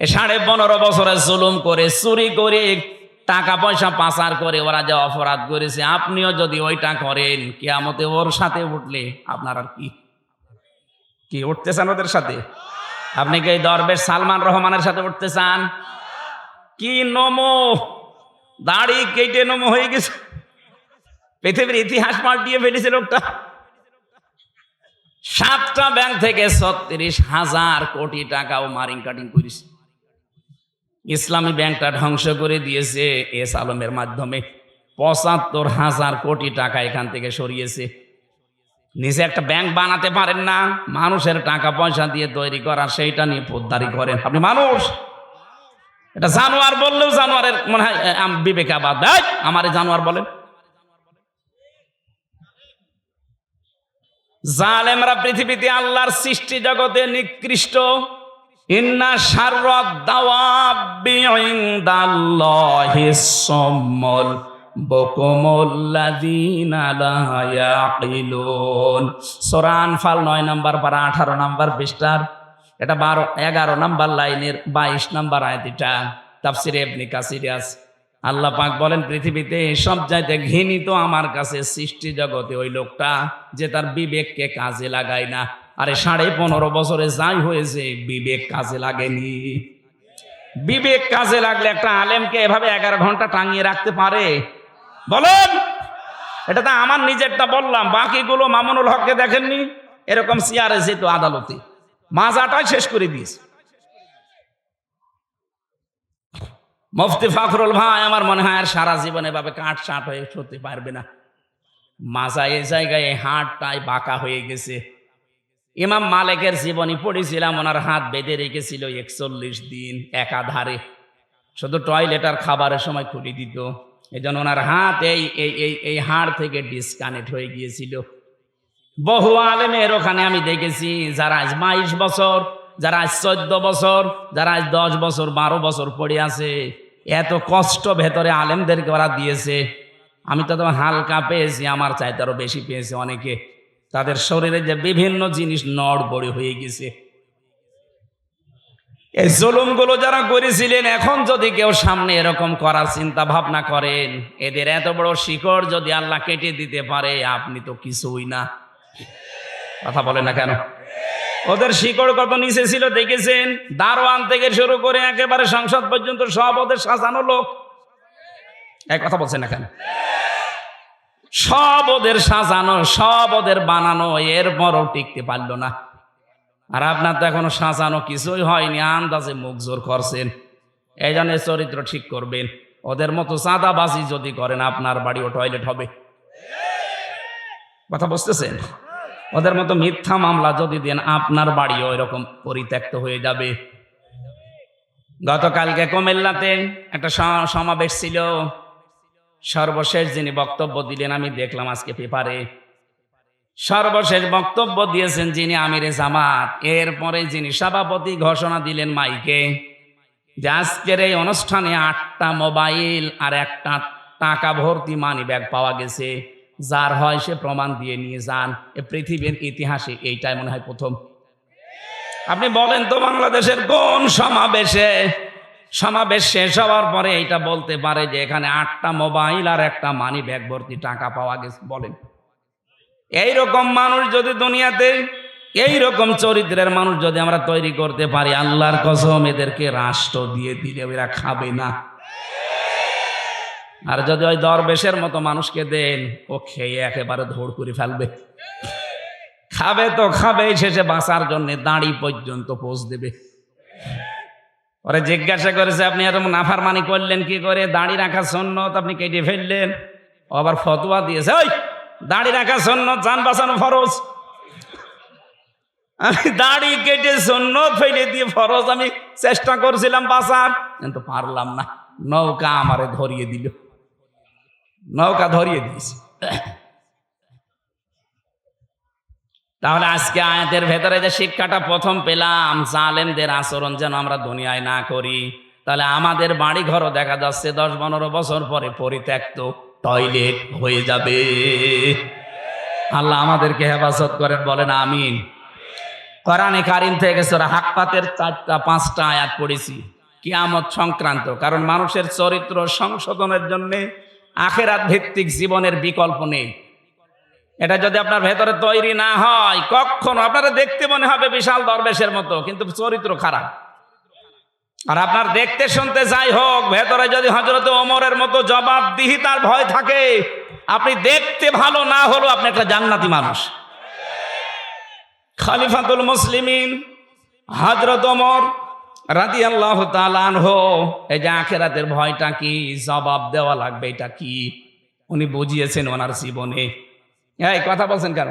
15.5 বছরে জুলুম করে, চুরি করে, টাকা পয়সা পাচার করে ওরা যে অপরাধ করেছে, আপনিও যদি ওইটা করেন, কিয়ামতে ওর সাথে উঠলে আপনার আর কি উঠতে চান ওদের সাথে? আপনি কি এই দরবেশ সালমান রহমানের সাথে উঠতে চান? কি নমো, দাড়ি কেটে নমো হয়ে গেছে, পৃথিবীর ইতিহাস পাল্টিয়ে ফেলেছে লোকটা। 7টা ব্যাংক থেকে 36,000 কোটি টাকাও মারিং কাটিং করেছে। ইসলামী ব্যাংকটা ধ্বংস করে দিয়েছে এস আলমের মাধ্যমে। 75,000 কোটি টাকা এখান থেকে সরিয়েছে। নিজে একটা ব্যাংক বানাতে পারেন না, মানুষের টাকা পয়সা দিয়ে তৈরি করা, সেইটা নিয়ে পোদ্দারি করেন। আপনি মানুষ, এটা জানোয়ার বললেও জানোয়ারের মনে হয় বিবেকাবাদ। আমারে জানোয়ার বলেন। জালেমরা পৃথিবীতে আল্লাহর সৃষ্টি জগতে নিকৃষ্ট। ইন্না শাররাদ দাওয়াবি ইনদাল্লাহিস সাম্মুল বুকুমুল্লাযীনা লা ইয়াকিলুন। সূরা আনফাল 9 নম্বর পারা 18 নম্বর পৃষ্ঠার এটা 11 নম্বর লাইনের 22 নম্বর আয়াত। এটা তাফসিরে ইবনে কাসিরে আছে। আল্লাহ পাক বলেন পৃথিবীতে সব চাইতে ঘৃণিত আমার কাছে সৃষ্টি জগতে ওই লোকটা যে তার বিবেককে কাজে লাগায় না। আরে 15.5 বছরে যাই হয়েছে, বিবেক কাজে লাগেনি। বিবেক কাজে লাগলে একটা আলেমকে এভাবে 11 ঘন্টা টাঙিয়ে রাখতে পারে? বলেন। এটা তো আমার নিজেরটা বললাম, বাকিগুলো মামুনুল হককে দেখেননি? এরকম চেয়ারে যেত আদালতে, মাজাটাই শেষ করে দিয়েছে। মুফতি ফখরুল ভাই আমার মনে হয় আর সারা জীবন এভাবে কাঠ সাট হয়ে সতে পারবে না। মাজা এই জায়গায় হাড়টাই বাঁকা হয়ে গেছে। ইমাম মালিকের জীবনী পড়েছিলাম, ওনার হাত বেঁধে রেখেছিল 41 দিন একাধারে, শুধু টয়লেট আর খাবারের সময় খুলে দিত। এই জন্য ওনার হাত এই হাড় থেকে ডিসকানেক্ট হয়ে গিয়েছিল। বহু আলেমের ওখানে আমি দেখেছি যারা আজ 22 বছর, যারা আজ 14 বছর, যারা আজ 10 বছর 12 বছর পড়ে আছে, এত কষ্ট ভেতরে আলেমদেরকে ওরা দিয়েছে। আমি তো তোমার হালকা পেয়েছি, আমার চাইতে আরো বেশি পেয়েছে অনেকে। তাদের শরীরে যে বিভিন্ন জিনিস নড়বড়ে হয়ে গেছে। এই জুলুমগুলো যারা করেছিলেন, এখন যদি কেউ সামনে এরকম করার চিন্তা ভাবনা করেন, এদের এত বড় শিকড় যদি আল্লাহ কেটে দিতে পারে, আপনি তো কিছুই না। কথা বলেন না কেন? ওদের শিকড় কত নিচে ছিল দেখেছেন? দারোয়ান থেকে শুরু করে একেবারে সংসদ পর্যন্ত সব ওদের সাজানো লোক। এক কথা বলছেন না কেন? সব ওদের সাজানো, সব ওদের বানানো, এরপরও টিকতে পারলো না। আর আপনার তো এখনো সাজানো কিছুই হয়নি, আন্দাজে মুখ জোর করছেন। এই জন্য চরিত্র ঠিক করবেন। ওদের মতো চাঁদাবাজি যদি করেন, আপনার বাড়িও টয়লেট হবে। কথা বুঝতেছেন? ওদের মতো মিথ্যা মামলা যদি দেন, আপনার বাড়িও এরকম পরিত্যক্ত হয়ে যাবে। গতকালকে কুমিল্লাতে একটা সমাবেশ ছিল। সর্বশেষ যিনি বক্তব্য দিলেন, আমি দেখলাম আজকে পেপারে, সর্বশেষ বক্তব্য দিয়েছেন যিনি আমিরে জামাত। এরপরে যিনি সভাপতি ঘোষণা দিলেন মাইকে যে আজকের এই অনুষ্ঠানে 8টা মোবাইল আর একটা টাকা ভর্তি মানি ব্যাগ পাওয়া গেছে। যার হয় সে প্রমাণ দিয়ে নিয়ে যান। এ পৃথিবীর ইতিহাসে এইটাই মনে হয় প্রথম। আপনি বলেন তো, বাংলাদেশের কোন সমাবেশ শেষ হওয়ার পরে এইটা বলতে পারে যে এখানে 8টা মোবাইল আর একটা মানি ব্যাগ ভর্তি টাকা পাওয়া গেছে? বলেন। এইরকম মানুষ যদি দুনিয়াতে, এইরকম চরিত্রের মানুষ যদি আমরা তৈরি করতে পারি, আল্লাহর কসম এদেরকে রাষ্ট্র দিয়ে দিলে এরা খাবে না। আর যদি ওই দরবেশের মতো মানুষকে দেন, ও খেয়ে একেবারে ধড় করে ফেলবে। খাবে তো খাবে, শেষে বাঁচার জন্য দাড়ি পর্যন্ত পোষ দেবে। ওরে জিজ্ঞাসা করেছে, আপনি এত নাফরমানি করলেন কি করে? দাড়ি রাখা সুন্নত, আপনি কেটে ফেললেন। ও আবার ফতোয়া দিয়েছে, ওই দাড়ি রাখা সুন্নত, জান বাঁচানো ফরজ। আমি দাড়ি কেটে সুন্নত ফেলে দিয়ে ফরজ আমি চেষ্টা করছিলাম বাঁচার, কিন্তু পারলাম না। নৌকা আমারে ধরিয়ে দিল, নৌকা ধরিয়ে দিয়েছে। তাহলে আজকে আয়াতের ভেতরে যে শিক্ষাটা প্রথম পেলাম, জালেমদের আচরণ যেন আমরা দুনিয়ায় না করি। তাহলে আমাদের বাড়ি ঘরও দেখা যাচ্ছে 10-15 বছর পরে পরিত্যক্ত টয়লেট হয়ে যাবে। আল্লাহ আমাদেরকে হেফাজত করেন, বলেন আমিন। কোরআনে কারিম থেকে সূরা হাক্কাতের 4-5টা আয়াত পড়েছি কিয়ামত সংক্রান্ত। কারণ মানুষের চরিত্র সংশোধনের জন্য আখিরাত ভিত্তিক জীবনের বিকল্প নেই। এটা যদি আপনার ভেতরে তৈরি না হয়, কখনো আপনারা দেখতে মনে হবে বিশাল দরবেশের মতো, কিন্তু চরিত্র খারাপ। আর আপনার দেখতে শুনতে যাই হোক, ভেতরে যদি হযরত ওমরের মতো জবাবদিহিতার ভয় থাকে, আপনি দেখতে ভালো না হলেও আপনি একটা জান্নাতি মানুষ। খলিফাতুল মুসলিমিন হযরত ওমর রাদিয়াল্লাহু তাআলা আনহু, এই যে আখিরাতের ভয়টা কি, জবাব দেওয়া লাগবে এটা কি, উনি বুঝিয়েছেন ওনার জীবনে। এই কথা বলছেন কেন?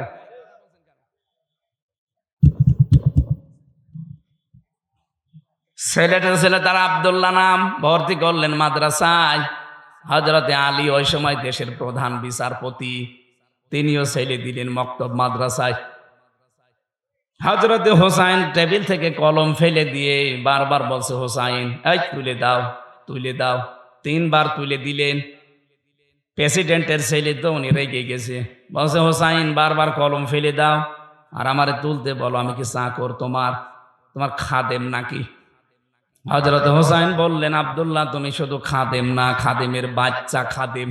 ছেলেটার ছেলে তার আব্দুল্লাহ নাম, ভর্তি করলেন মাদ্রাসায়। হযরতে আলী ওই সময় দেশের প্রধান বিচারপতি, তিনিও ছেলে দিলেন মক্তব মাদ্রাসায়। হযরতে হোসাইন টেবিল থেকে কলম ফেলে দিয়ে বারবার বলছে, হোসাইন এই তুলে দাও, তুলে দাও। 3 বার তুলে দিলেন। প্রেসিডেন্টের ছেলে তো, উনি রেগে গেছে, বলছে হোসাইন বারবার কলম ফেলে দাও আর আমারে তুলতে বলো, আমি কি চাকর তোমার খাদেম নাকি? হযরত হোসাইন বললেন, আব্দুল্লাহ তুমি শুধু খাদেম না, খাদেমের বাচ্চা খাদেম।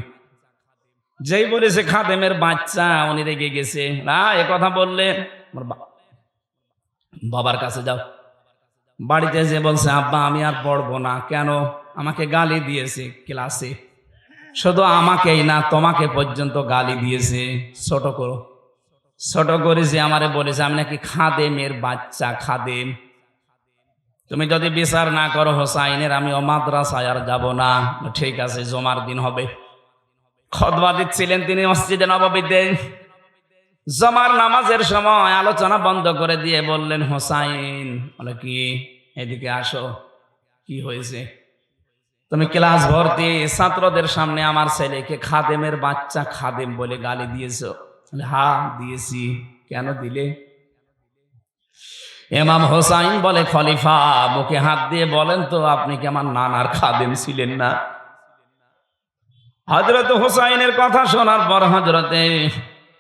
যেই বলেছে খাদেমের বাচ্চা, উনি রেগে গেছে। না, এ কথা বললেন, বাবার কাছে যাও। বাড়িতে যে বলছে, আব্বা আমি আর পড়বো না। কেন? আমাকে গালি দিয়েছে ক্লাসে, শুধু আমাকেই না তোমাকে পর্যন্ত গালি দিয়েছে। ছোট করেছে, আমারে বলেছে আমি নাকি খাদেমের বাচ্চা, খাদেম। তুমি যদি বিচার না করো হোসাইনের, আমি ও মাদ্রাসায় আর যাব না। ঠিক আছে, জুমার দিন হবে। খুতবা দিচ্ছিলেন তিনি মসজিদে নববীতে। জুমার নামাজের সময় আলোচনা বন্ধ করে দিয়ে বললেন, হোসাইন বলে কি, এদিকে আসো। কি হয়েছে? তুমি ক্লাস ভর্তি ছাত্রদের সামনে আমার ছেলেকে খাদেমের বাচ্চা, খাদেম বলে গালি দিয়েছো? হ্যাঁ দিয়েছি। কেন দিলে? ইমাম হোসাইন বলে, খলিফা বুকে হাত দিয়ে বলেন তো, আপনি কি আমার নানার খাদেম ছিলেন না? হযরত হোসাইনের কথা শোনার পর হযরতে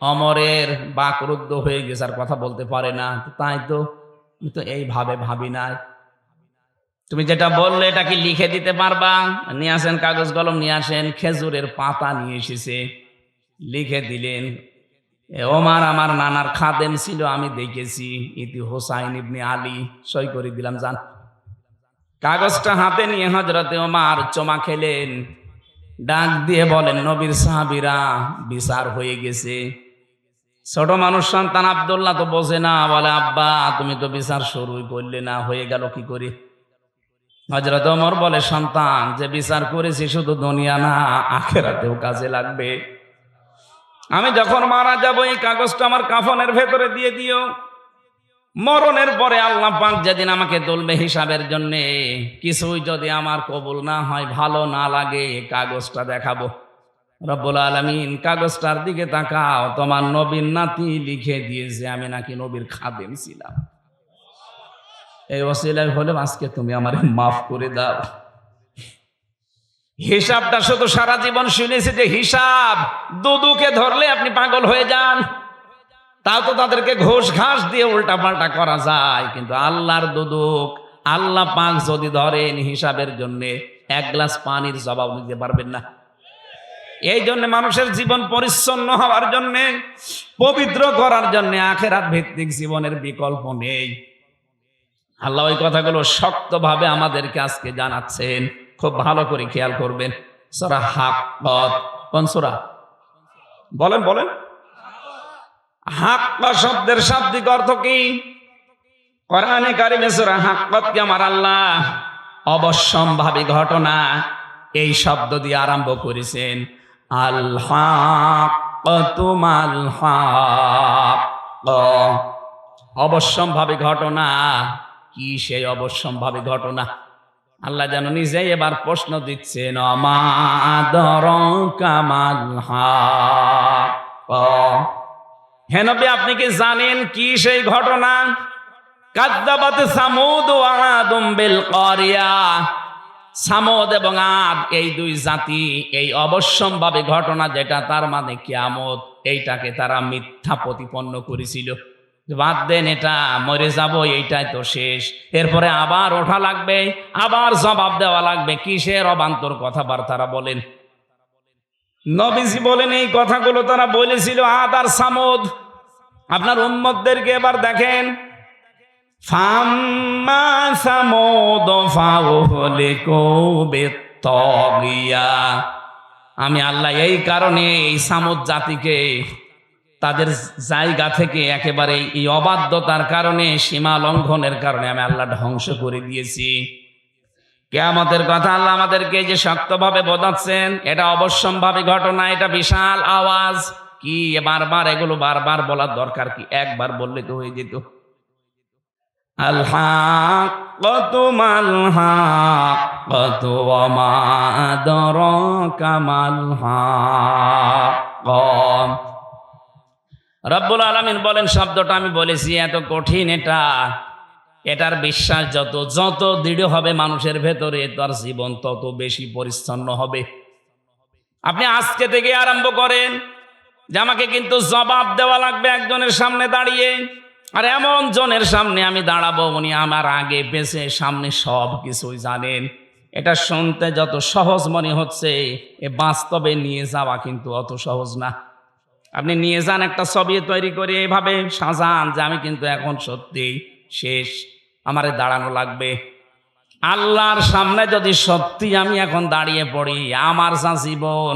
ওমরের বাকরুদ্ধ হয়ে গেছে, আর কথা বলতে পারে না। তাই তো, আমি তো এইভাবে ভাবি নাই। তুমি যেটা বললে এটা কি লিখে দিতে পারবা? নিয়ে আসেন, কাগজ কলম নিয়ে আসেন। খেজুরের পাতা নিয়ে এসেছে, লিখে দিলেন, ওমর আমার নানার খাদেম ছিল, আমি দেখেছি, ইতি হোসাইন ইবনে আলী, সই করে দিলাম, যান। কাগজটা হাতে নিয়ে হযরতে ওমর চমা খেলেন, ডাক দিয়ে বলেন, নবীর সাহাবীরা, বিচার হয়ে গেছে। ছোট মানুষ সন্তান আব্দুল্লাহ তো বোঝে না, বলে, আব্বা তুমি তো বিচার শুরুই করলে না, হয়ে গেল কি করে? হযরত ওমর বলে, সন্তান, যে বিচার করেছি শুধু দুনিয়া না, আখিরাতেও কাজে লাগবে। আমি যখন মারা যাব এই কাগজটা আমার কাফনের ভেতরে দিয়ে দিও। মরণের পরে আল্লাহ পাক যেদিন আমাকে তুলবে হিসাবের জন্য, কিছুই যদি আমার কবুল না হয়, ভালো না লাগে, কাগজটা দেখাবো। রব্বুল আলামিন কাগজটার দিকে তাকাও, তোমার নবীর নাতি লিখে দিয়েছে আমি নাকি নবীর খাদেম ছিলাম। এই ওসিলায় হলে আজকে তুমি আমারে মাফ করে দাও। হিসাবটা শুধু সারা জীবন শুনেছি যে হিসাব, দুদুকে ধরলে আপনি পাগল হয়ে যান, তাও তো তাদেরকে ঘোষ ঘাস দিয়ে উল্টা পাল্টা করা যায়, কিন্তু আল্লাহর দুদুক আল্লাহ পাক যদি ধরেন হিসাবের জন্য, এক গ্লাস পানির জবাব দিতে পারবেন না। এই জন্য মানুষের জীবন পরিচ্ছন্ন হওয়ার জন্য, পবিত্র করার জন্য আখিরাত ভিত্তিক জীবনের বিকল্প নেই। আল্লাহ ওই কথাগুলো শক্তভাবে আমাদেরকে আজকে জানাচ্ছেন, খুব ভালো করে খেয়াল করবেন। সূরা হাক্কাত, কোন সূরা? বলেন বলেন। হাক্কা শব্দের শাব্দিক অর্থ কি? কোরআনে কারিমে সূরা হাক্কাত কে আমার আল্লাহ অবশ্যম্ভাবী ঘটনা এই শব্দ দিয়ে আরম্ভ করেছেন। আল হাক্কাতু মাল হাক্কা, অবশ্যম্ভাবী ঘটনা। কি সেই অবশ্যম্ভাবী ঘটনা? আল্লাহ যেন নিজেই এবার প্রশ্ন দিচ্ছেন, মা আদরাকা মাল হাক্কা, হে নবী আপনি কি জানেন কি সেই ঘটনা? কাযযাবাত সামুদ ওয়া আদুম বিল কারিয়া, সামুদ এবং আদ এই দুই জাতি এই অবশ্যম্ভাবী ঘটনা যেটা, তার মানে কিয়ামত, এইটাকে তারা মিথ্যা প্রতিপন্ন করেছিল। বাদ দেন, এটা মরে যাব, এইটাই তো শেষ, এরপরে আবার ওঠা লাগবে, আবার জবাব দেওয়া লাগবে। কিসের অবান্তর কথাবার্তারা বলেন? নবীজি বলেন এই কথাগুলো তারা বলেছিল আদ আর সামুদ। আপনার উম্মতদেরকে এবার দেখেন, ফাম্মা সামুদ ফাউহলিকু বিত্তাগিয়া, আমি আল্লাহ এই কারণে এই সামুদ জাতিকে তাদের জায়গা থেকে একেবারে এই অবাধ্যতার কারণে, সীমা লঙ্ঘনের কারণে আমি আল্লাহ ধ্বংস করে দিয়েছি। কিয়ামতের কথা আল্লাহ আমাদেরকে যে শক্তভাবে বোঝাচ্ছেন, এটা অবশ্যম্ভাবী ঘটনা, এটা বিশাল আওয়াজ। কি বারবার এগুলো বারবার বলার দরকার কি? একবার বললে তো হয়ে যেত। আল হাক্কাতু মাল হাক্কাতু ওয়া মা আদরাকা মাল হাক্কা। রব্বুল আলামিন বলেন, শব্দটা আমি বলেছি এত কঠিন, এটার বিশ্বাস যত যত দৃঢ় হবে মানুষের ভেতরে, তার জীবন তত বেশি পরিচ্ছন্ন হবে। আপনি আজকে থেকে আরম্ভ করেন যে আমাকে কিন্তু জবাব দেওয়া লাগবে একজনের সামনে দাঁড়িয়ে, আর এমন জনের সামনে আমি দাঁড়াবো উনি আমার আগে পেছে সামনে সব কিছুই জানেন। এটা শুনতে যত সহজ মনে হচ্ছে, এ বাস্তবে নিয়ে যাওয়া কিন্তু অত সহজ না। আপনি নিয়ে যান একটা ছবি তৈরি করে, এভাবে সাজান যে আমি কিন্তু এখন সত্যি শেষ, আমারে দাঁড়ানো লাগবে। আল্লাহর সামনে যদি সত্যি আমি এখন দাঁড়িয়ে পড়ি, আমার যা জীবন,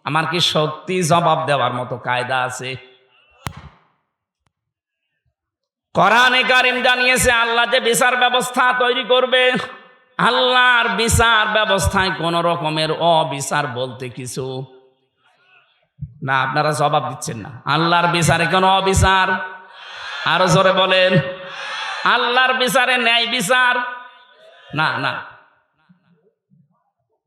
আমার কি সত্যি জবাব দেওয়ার মতো কায়দা আছে? কোরআনে কারীম জানিয়েছে আল্লাহ যে বিচার ব্যবস্থা তৈরি করবে, আল্লাহর বিচার ব্যবস্থায় কোন রকমের অবিচার বলতে কিছু না। আপনারা জবাব দিচ্ছেন না। আল্লাহর বিচারে কোনো অবিচার? আরো জোরে বলেন। আল্লাহর বিচারে ন্যায় বিচার? না না।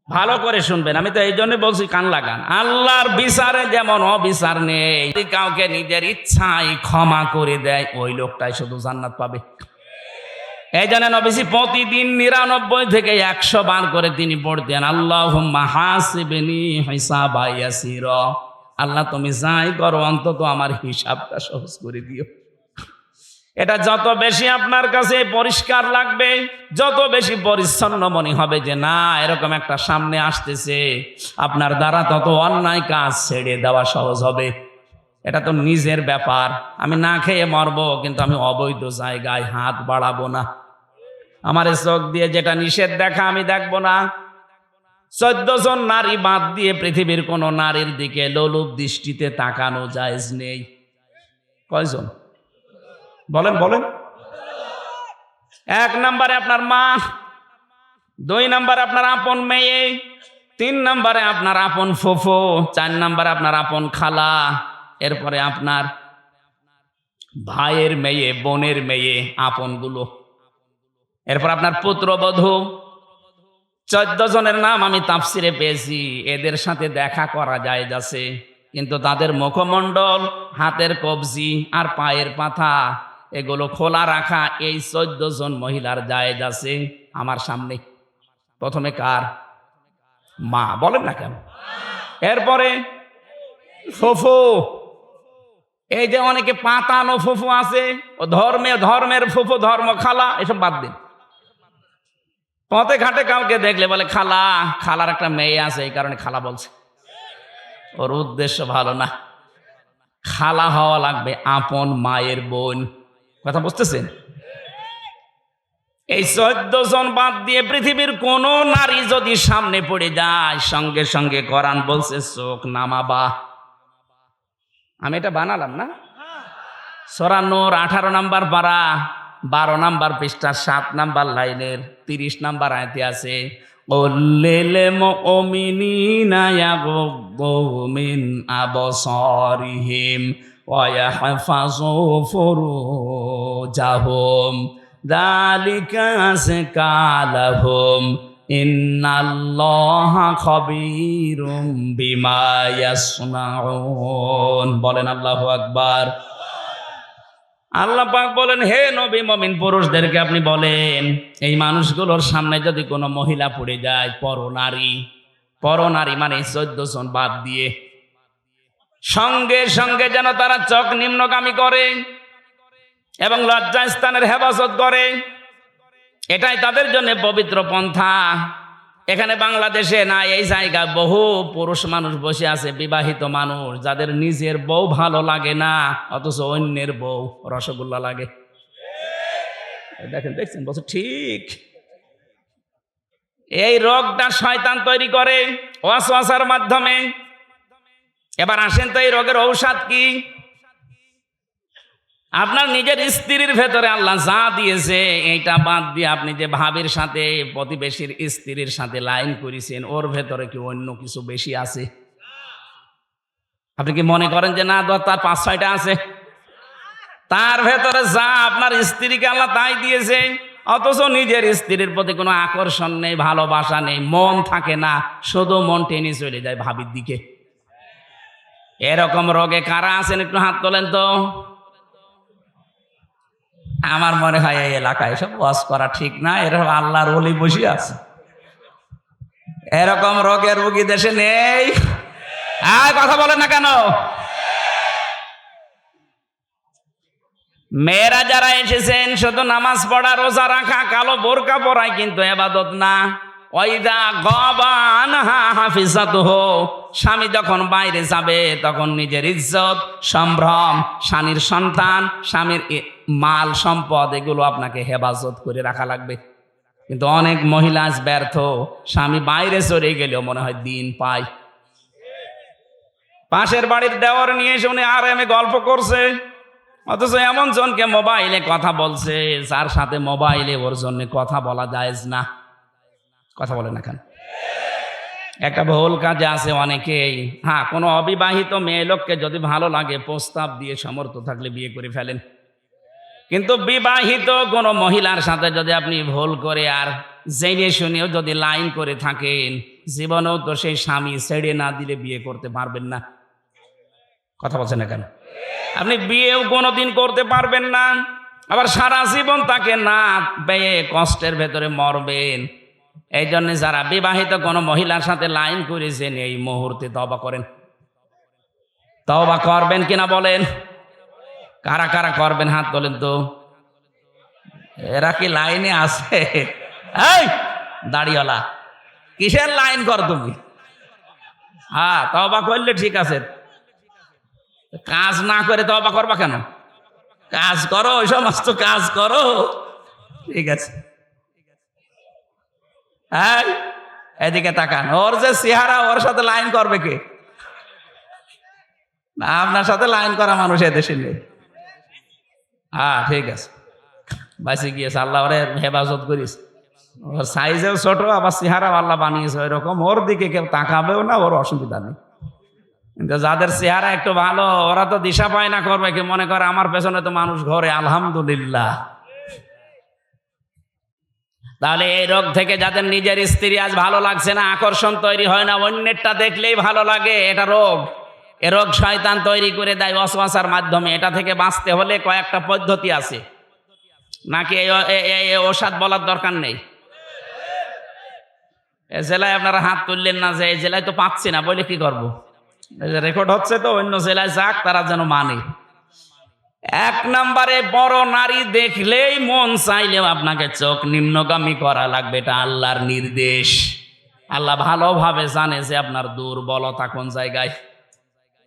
ভালো করে শুনবেন, আমি তো এই জন্য বলছি কান লাগান। আল্লাহর বিচারে যেমন অবিচার নেই, যদি কাউকে নিজের ইচ্ছায় ক্ষমা করে দেয় ওই লোকটাই শুধু জান্নাত পাবে। এই জন্য নবীজি প্রতিদিন 99 থেকে 100 বার করে তিনি পড়তেন, আল্লাহুম্মা হাসিবনি হিসাবা ইয়াসিরা, আল্লাহ তুমি যাই করো অন্তত আমার হিসাবটা সহজ করে দিও। এটা যত বেশি আপনার কাছে পরিষ্কার লাগবে, যত বেশি পরিচ্ছন্ন মনে হবে যে না এরকম একটা সামনে আসতেছে, আপনার দ্বারা তত অন্যায় কাজ ছেড়ে দেওয়া সহজ হবে। এটা তো নিজের ব্যাপার, আমি না খেয়ে মরবো কিন্তু আমি অবৈধ জায়গায় হাত বাড়াবো না, আমার চোখ দিয়ে যেটা নিষেধ দেখা আমি দেখবো না। 14 জন নারী বাদ দিয়ে পৃথিবীর কোন নারীর দিকে লোলুপ দৃষ্টিতে তাকানো জায়েজ নেই। কয়জন বলেন বলেন? 1 নম্বরে আপনার মা, 2 নম্বরে আপনার আপন মেয়ে, 3 নম্বরে আপনার আপন ফুফু, 4 নম্বরে আপনার আপন খালা, এরপরে আপনার ভাইয়ের মেয়ে, বোনের মেয়ে, আপনগুলো, এরপর আপনার পুত্রবধূ। 14 জনের নাম আমি তাফসিরে পেয়েছি। এদের সাথে দেখা করা যায় যাচ্ছে, কিন্তু তাদের মুখমণ্ডল, হাতের কবজি আর পায়ের পাতা এগুলো খোলা রাখা এই 14 জন মহিলার জায়েজ আছে আমার সামনে। প্রথমে কার? মা, বলেন না কেন? এরপরে ফুফু, এই যে অনেকে পাতানো ফুফু আছে, ও ধর্মের ফুফু, ধর্ম খালা, এসব বাদ দিন। পথে ঘাটে কাউকে দেখলে বলে খালা, খালার একটা মেয়ে আছে এই কারণে খালা বলছে, ওর উদ্দেশ্য ভালো না। খালা হওয়া লাগবে আপন মায়ের বোন। কথা বুঝতেছেন? এই 14 জন বাদ দিয়ে পৃথিবীর কোন নারী যদি সামনে পড়ে যায়, সঙ্গে সঙ্গে কোরআন বলছে চোখ নামাবা। আমি এটা বানালাম না, সূরা নূর 18 নম্বর পারা 12 নম্বর পৃষ্ঠা 7 নম্বর লাইনের 30 নম্বর আয়াতে আছে, কুল্লিল মুমিনিনা ইয়াগুদ্দু মিন আবসারিহিম ওয়া ইয়াহফাযু ফুরুজাহুম যালিকা আযকা লাহুম ইন্নাল্লাহা খাবীরুম বিমা ইয়াসনাউন। বলেন আল্লাহু আকবার। আল্লাহ পাক বলেন, হে নবী মুমিন পুরুষদেরকে আপনি বলেন, এই মানুষগুলোর সামনে যদি কোনো মহিলা পড়ে যায়, পরনারী মানে 14 জন বাদ দিয়ে, সঙ্গে সঙ্গে যেন তারা চোখ নিম্নগামী করে এবং লজ্জাস্থানের হেফাজত করে। এটাই তাদের জন্য পবিত্র পন্থা। এখানে বাংলাদেশে না, এই জায়গায় বহু পুরুষ মানুষ বসে আছে, বিবাহিত মানুষ, যাদের নিজের বউ ভালো লাগে না, অথচ অন্যের বউ রসগোল্লা লাগে। দেখছেন বলছে ঠিক। এই রোগটা শয়তান তৈরি করে ওয়াসওয়াসার মাধ্যমে। এবার আসেন তো এই রোগের ঔষধ কি? আপনার নিজের স্ত্রীর ভেতরে আল্লাহ যা দিয়েছে এইটা বাদ দিয়ে আপনি যে ভাবির সাথে, প্রতিবেশীর স্ত্রীর সাথে লাইন করেছেন, ওর ভেতরে কি অন্য কিছু বেশি আছে? আপনি কি মনে করেন যে না তার 5-6টা আছে? তার ভেতরে যা আপনার স্ত্রীকে আল্লাহ তাই দিয়েছে, অথচ নিজের স্ত্রীর প্রতি কোনো আকর্ষণ নেই, ভালোবাসা নেই, মন থাকে না, শুধু মন টেনে চলে যায় ভাবির দিকে। এরকম রোগে কারা আছেন একটু হাত তোলেন তো। আমার মনে হয় এই এলাকায় সব ওয়াজ করা ঠিক না, এরকম আল্লাহর ওলি বসে আছে। এরকম রোগের রোগী দেশে নেই। আর কথা বলেন না কেন? মেয়েরা যারা এসেছেন শুধু নামাজ পড়া, রোজা রাখা, কালো বোরকা পরায় কিন্তু ইবাদত না। ওয়াইদা গাবা আনহা হাফিজাতুহু, স্বামী যখন বাইরে যাবে তখন নিজের ইজ্জত, সম্ভ্রম, স্বামীর সন্তান, স্বামীর মাল সম্পদ এগুলো আপনাকে হেফাজত করে রাখা লাগবে। কিন্তু অনেক মহিলা আজ ব্যর্থ, স্বামী বাইরে চলে গেলেও মনে হয় দিন পায়। পাশের বাড়ির দেওয়ার নিয়ে এসে উনি আরামে গল্প করছে, অথচ এমন জনকে মোবাইলে কথা বলছে যার সাথে মোবাইলে ওর জন্য কথা বলা জায়েজ না। কথা বলে না কেন? একটা ভুল কাজে আছে অনেকেই। হ্যাঁ, কোনো অবিবাহিত মেয়ে লোককে যদি ভালো লাগে, প্রস্তাব দিয়ে সমর্থ থাকলে বিয়ে করে ফেলেন। কিন্তু বিবাহিত কোনো মহিলার সাথে যদি আপনি ভুল করে আর জেনে শুনেও যদি লাইন করে থাকেন, জীবনেও তো সেই স্বামী ছেড়ে না দিলে বিয়ে করতে পারবেন না। কথা বলছেন না কেন? আপনি বিয়েও কোনোদিন করতে পারবেন না, আবার সারা জীবন তাকে না পেয়ে কষ্টের ভেতরে মরবেন। এই জন্য যারা বিবাহিত কোনো মহিলার সাথে লাইন করেছেন এই মুহূর্তে তওবা করেন। তওবা করবেন কিনা বলেন? কারা কারা করবেন হাত তোলেন তো। এরা কি লাইনে আছে? এই দাড়িওয়ালা, কিসের লাইন কর তুমি? হ্যাঁ, তওবা করলে ঠিক আছে, কাজ না করে তওবা করবা কেন? কাজ করো, ওই সমস্ত কাজ করো, ঠিক আছে। হ্যাঁ, এদিকে তাকান, ওর যে চেহারা, ওর সাথে লাইন করবে কে? না, আপনার সাথে লাইন করা মানুষ এদেশে নেই। হ্যাঁ, ঠিক আছে, বাঁচে গিয়েছে, আল্লাহ ওরে হেফাজত করিস। ওর সাইজেও ছোট, আবার চেহারা আল্লাহ বানিয়েছে ওই রকম, ওর দিকে কেউ তাকাবেও না, ওর অসুবিধা নেই। কিন্তু যাদের চেহারা একটু ভালো, ওরা তো দিশা পায় না করবে কি, মনে করে আমার পেছনে তো মানুষ ঘরে, আলহামদুলিল্লাহ। তাহলে এই রোগ থেকে যাদের নিজের স্ত্রী আজ ভালো লাগছে না, আকর্ষণ তৈরি হয় না, অন্যেরটা দেখলেই ভালো লাগে, এটা রোগ। এ রোগ শয়তান তৈরি করে দেয় ওয়াসওয়াসার মাধ্যমে। এটা থেকে বাঁচতে হলে কয়েকটা পদ্ধতি আছে, নাকি এই ওষুধ বলার দরকার নেই? এ জেলায় আপনারা হাত তুললেন না যে এই জেলায় তো পাচ্ছি না, বলে কি করবো? রেকর্ড হচ্ছে তো, অন্য জেলায় যাক, তারা যেন মানে। এক নম্বরে, বড় নারী দেখলেই মন চাইলেও আপনাকে চোখ নিম্নগামী করা লাগবে, এটা আল্লাহর নির্দেশ। আল্লাহ ভালোভাবে জানে যে আপনার দুর্বলতা কোন জায়গায়।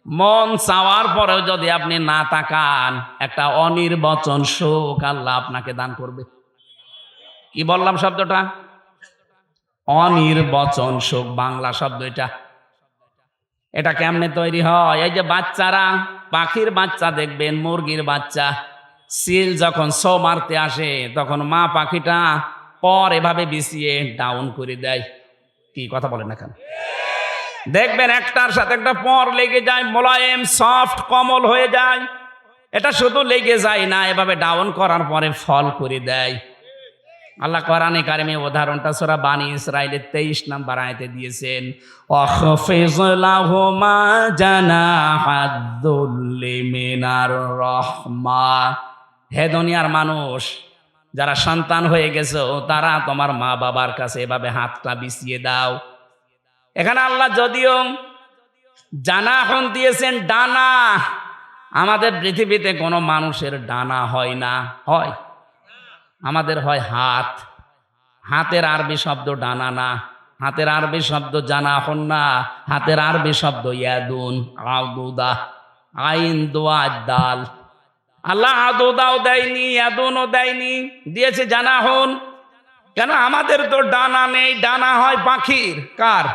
মন চাওয়ার পরেও যদি আপনি না তাকান, একটা অনির্বচন সুখ আল্লাহ আপনাকে দান করবে। কি বললাম শব্দটা? অনির্বচন সুখ, বাংলা শব্দ এটা। এটা কেমনে তৈরি হয়? এই যে বাচ্চারা, পাখির বাচ্চা দেখবেন, মুরগির বাচ্চা, সিল যখন ছো মারতে আসে, তখন মা পাখিটা পর এভাবে বিছিয়ে ডাউন করে দেয়। কি কথা বলেন না কেন? দেখবেন একটার সাথে একটা পর লেগে যায়, মোলায়েম সফট কোমল হয়ে যায়। এটা শুধু লেগে যায় না, এভাবে ডাউন করার পরে ফল করে দেয়। আল্লাহ কোরআনে কারিমে উদাহরণটা সূরা বানি ইসরাঈলের 23 নম্বর আয়াতে দিয়েছেন, ওয়াখফিজ লাহুমা জানাহাদ-দুল্লি মিনার রাহমা। হে দুনিয়ার মানুষ, যারা সন্তান হয়ে গেছো, তারা তোমার মা বাবার কাছে এভাবে হাতটা বিছিয়ে দাও। এখানে আল্লাহ যদিও জানাহন দিয়েছেন, ডানা। আমাদের পৃথিবীতে কোনো মানুষের ডানা হয় না, হয়? আমাদের হয় হাত। হাতের আরবি শব্দ ডানা না, হাতের আরবি শব্দ জানাহন না, হাতের আরবি শব্দ ইয়াদুন, আদুদা, আইন দোয়া দাল। আল্লাহ আদুদাও দেয়নি, ইয়াদুনও দেয়নি, দিয়েছে জানাহন। কেন? আমাদের তো ডানা নেই, ডানা হয় পাখির। কার?